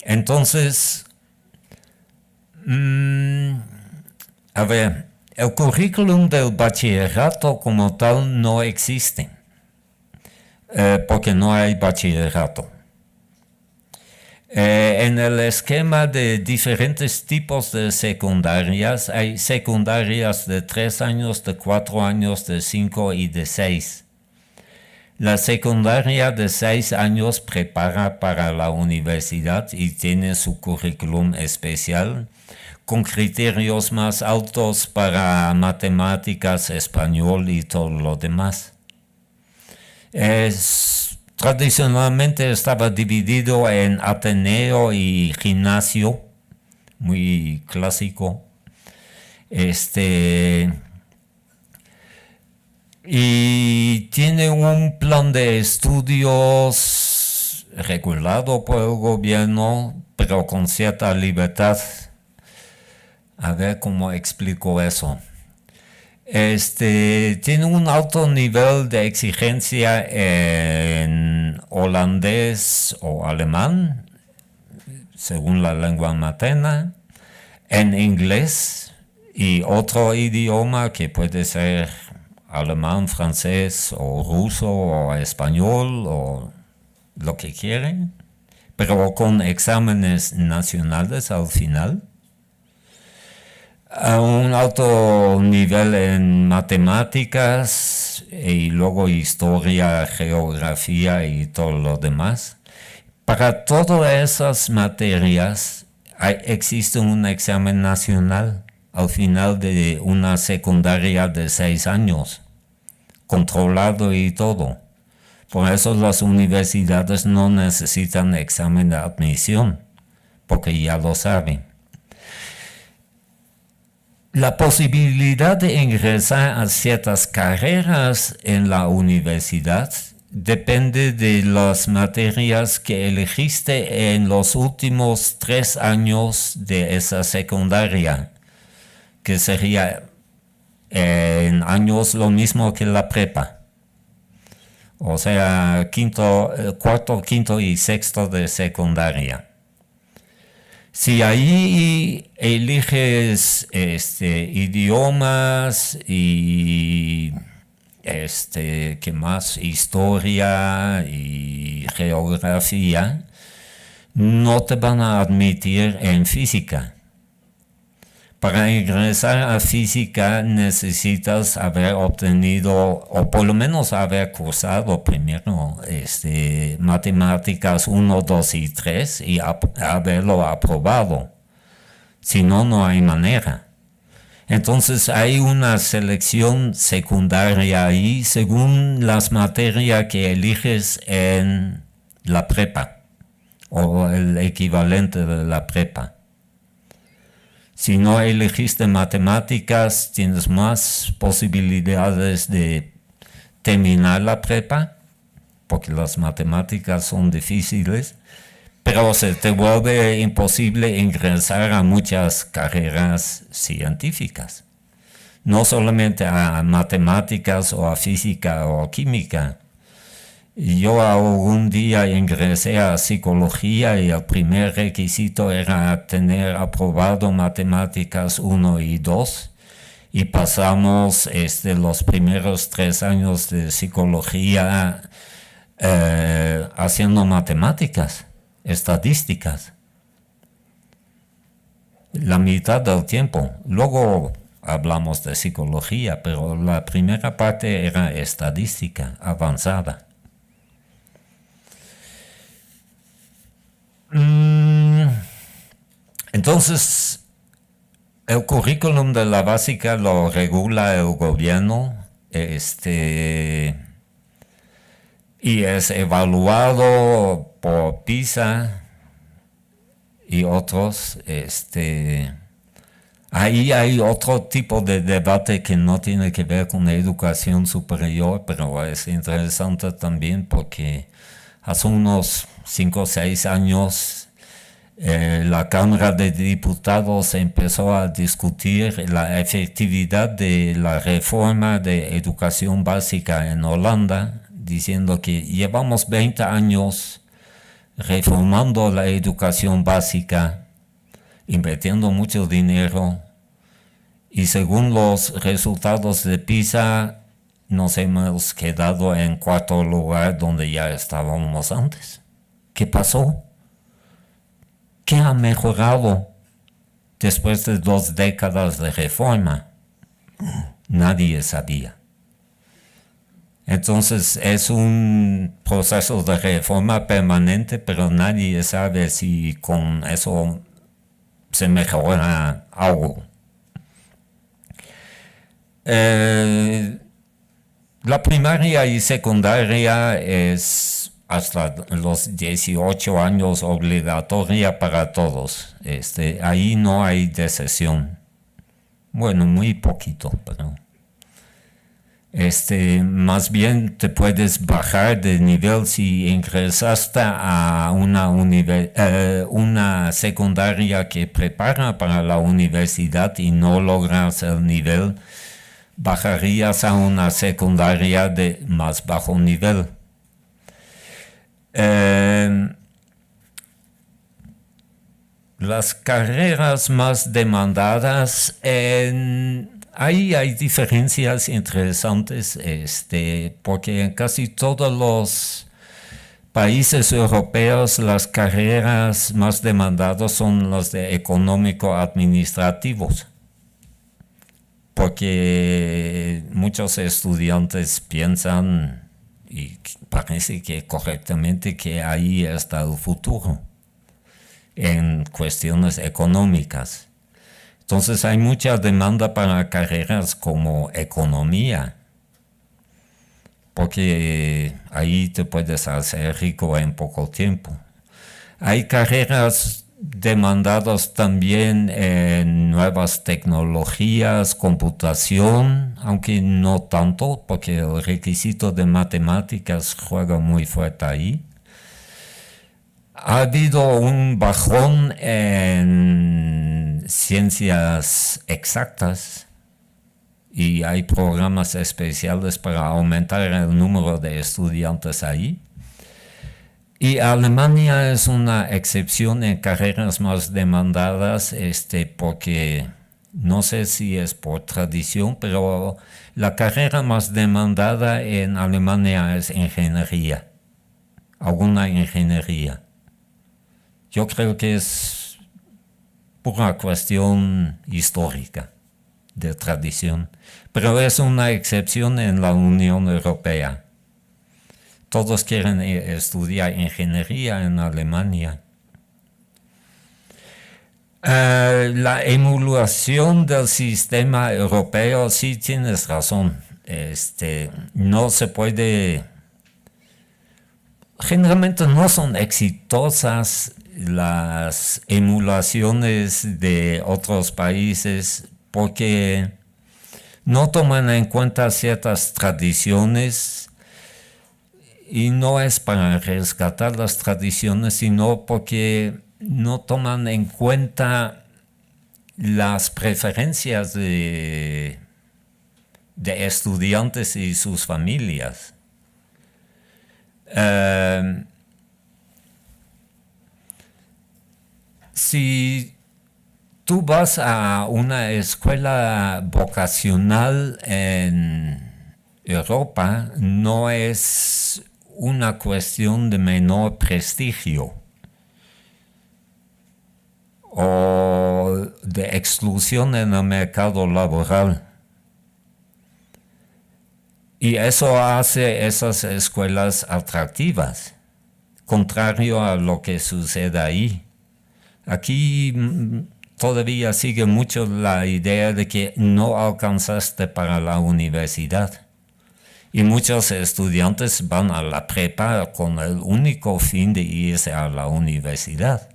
Entonces, a ver, el currículum del bachillerato como tal no existe, porque no hay bachillerato. En el esquema de diferentes tipos de secundarias, hay secundarias de 3 años, de 4 años, de 5 y de 6. La secundaria de 6 años prepara para la universidad y tiene su currículum especial, con criterios más altos para matemáticas, español y todo lo demás. Tradicionalmente estaba dividido en Ateneo y Gimnasio, muy clásico. Y tiene un plan de estudios regulado por el gobierno, pero con cierta libertad. A ver cómo explico eso. Tiene un alto nivel de exigencia en holandés o alemán, según la lengua materna, en inglés y otro idioma que puede ser alemán, francés o ruso o español o lo que quieren, pero con exámenes nacionales al final. A un alto nivel en matemáticas y luego historia, geografía y todo lo demás. Para todas esas materias existe un examen nacional al final de una secundaria de 6 años, controlado y todo. Por eso las universidades no necesitan examen de admisión, porque ya lo saben. La posibilidad de ingresar a ciertas carreras en la universidad depende de las materias que elegiste en los últimos 3 años de esa secundaria, que sería en años lo mismo que la prepa. O sea, cuarto, quinto y sexto de secundaria. Si ahí eliges idiomas y ¿qué más? Historia y geografía, no te van a admitir en física. Para ingresar a física necesitas haber obtenido, o por lo menos haber cursado primero matemáticas 1, 2 y 3 y haberlo aprobado. Si no, no hay manera. Entonces hay una selección secundaria ahí según las materias que eliges en la prepa o el equivalente de la prepa. Si no elegiste matemáticas, tienes más posibilidades de terminar la prepa, porque las matemáticas son difíciles, pero se te vuelve imposible ingresar a muchas carreras científicas. No solamente a matemáticas o a física o química. Yo algún día ingresé a psicología y el primer requisito era tener aprobado matemáticas 1 y 2 y pasamos los primeros 3 años de psicología haciendo matemáticas, estadísticas. La mitad del tiempo. Luego hablamos de psicología, pero la primera parte era estadística avanzada. Entonces, el currículum de la básica lo regula el gobierno, y es evaluado por PISA y otros. Ahí hay otro tipo de debate que no tiene que ver con la educación superior, pero es interesante también porque hace unos 5 o 6 años La Cámara de Diputados empezó a discutir la efectividad de la reforma de educación básica en Holanda, diciendo que llevamos 20 años reformando la educación básica, invirtiendo mucho dinero, y según los resultados de PISA nos hemos quedado en cuarto lugar donde ya estábamos antes. ¿Qué pasó? ¿Qué ha mejorado después de 2 décadas de reforma? Nadie sabía. Entonces es un proceso de reforma permanente, pero nadie sabe si con eso se mejora algo. La primaria y secundaria es hasta los 18 años obligatoria para todos. Ahí no hay decisión. Bueno, muy poquito, pero... más bien te puedes bajar de nivel si ingresaste a una secundaria que prepara para la universidad y no logras el nivel, bajarías a una secundaria de más bajo nivel. Las carreras más demandadas ahí hay diferencias interesantes, porque en casi todos los países europeos las carreras más demandadas son las de económico-administrativos, porque muchos estudiantes piensan, y parece que correctamente, que ahí está el futuro en cuestiones económicas. Entonces hay mucha demanda para carreras como economía, porque ahí te puedes hacer rico en poco tiempo. Hay carreras demandadas también en nuevas tecnologías, computación, aunque no tanto, porque el requisito de matemáticas juega muy fuerte ahí. Ha habido un bajón en ciencias exactas y hay programas especiales para aumentar el número de estudiantes ahí. Y Alemania es una excepción en carreras más demandadas, porque no sé si es por tradición, pero la carrera más demandada en Alemania es ingeniería, alguna ingeniería. Yo creo que es pura cuestión histórica, de tradición, pero es una excepción en la Unión Europea. Todos quieren estudiar ingeniería en Alemania. La emulación del sistema europeo, sí tienes razón. No se puede... Generalmente no son exitosas las emulaciones de otros países porque no toman en cuenta ciertas tradiciones, y no es para rescatar las tradiciones, sino porque no toman en cuenta las preferencias de estudiantes y sus familias. Si tú vas a una escuela vocacional en Europa, no es una cuestión de menor prestigio o de exclusión en el mercado laboral. Y eso hace esas escuelas atractivas, contrario a lo que sucede ahí. Aquí todavía sigue mucho la idea de que no alcanzaste para la universidad. Y muchos estudiantes van a la prepa con el único fin de irse a la universidad.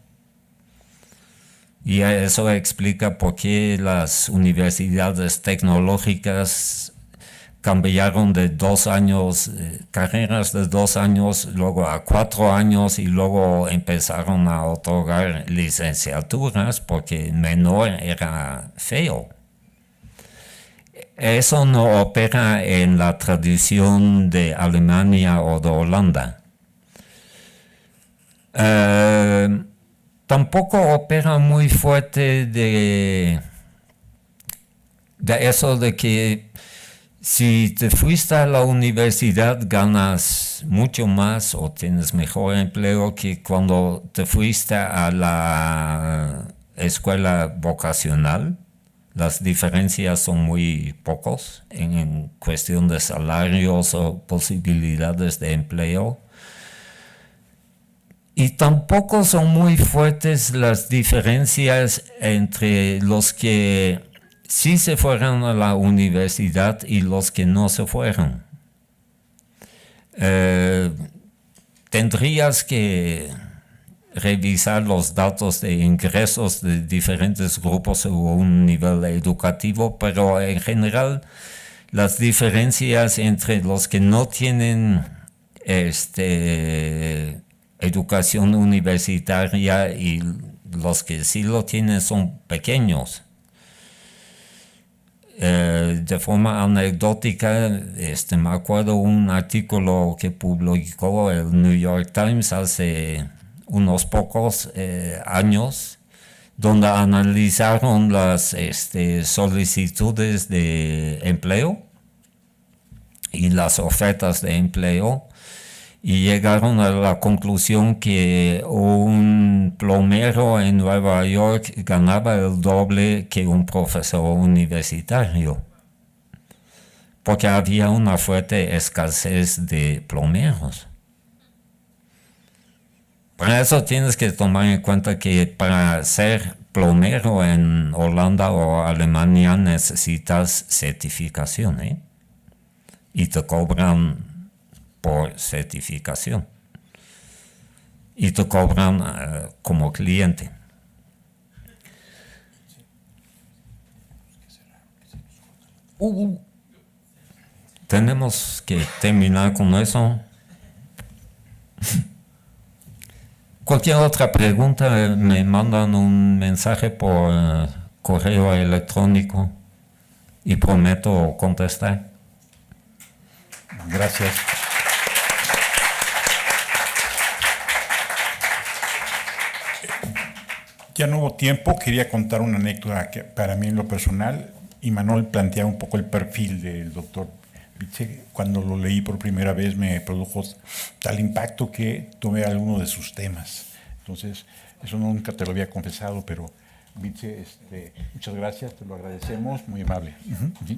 Y eso explica por qué las universidades tecnológicas cambiaron de 2 años, carreras de 2 años, luego a 4 años y luego empezaron a otorgar licenciaturas porque menor era feo. Eso no opera en la tradición de Alemania o de Holanda. Tampoco opera muy fuerte de eso de que si te fuiste a la universidad ganas mucho más o tienes mejor empleo que cuando te fuiste a la escuela vocacional. Las diferencias son muy pocos en cuestión de salarios o posibilidades de empleo. Y tampoco son muy fuertes las diferencias entre los que sí se fueron a la universidad y los que no se fueron. Tendrías que revisar los datos de ingresos de diferentes grupos o un nivel educativo, pero en general las diferencias entre los que no tienen educación universitaria y los que sí lo tienen son pequeños. De forma anecdótica, me acuerdo un artículo que publicó el New York Times hace unos pocos años, donde analizaron las solicitudes de empleo y las ofertas de empleo y llegaron a la conclusión que un plomero en Nueva York ganaba el doble que un profesor universitario, porque había una fuerte escasez de plomeros. Por eso tienes que tomar en cuenta que para ser plomero en Holanda o Alemania necesitas certificación, ¿eh? Y te cobran por certificación. Y te cobran como cliente. Tenemos que terminar con eso. Cualquier otra pregunta me mandan un mensaje por correo electrónico y prometo contestar. Gracias. Ya no hubo tiempo, quería contar una anécdota que para mí en lo personal, y Manuel plantea un poco el perfil del doctor Witzig. Cuando lo leí por primera vez me produjo tal impacto que tomé alguno de sus temas. Entonces, eso nunca te lo había confesado, pero Witzig, muchas gracias, te lo agradecemos, muy amable. Sí.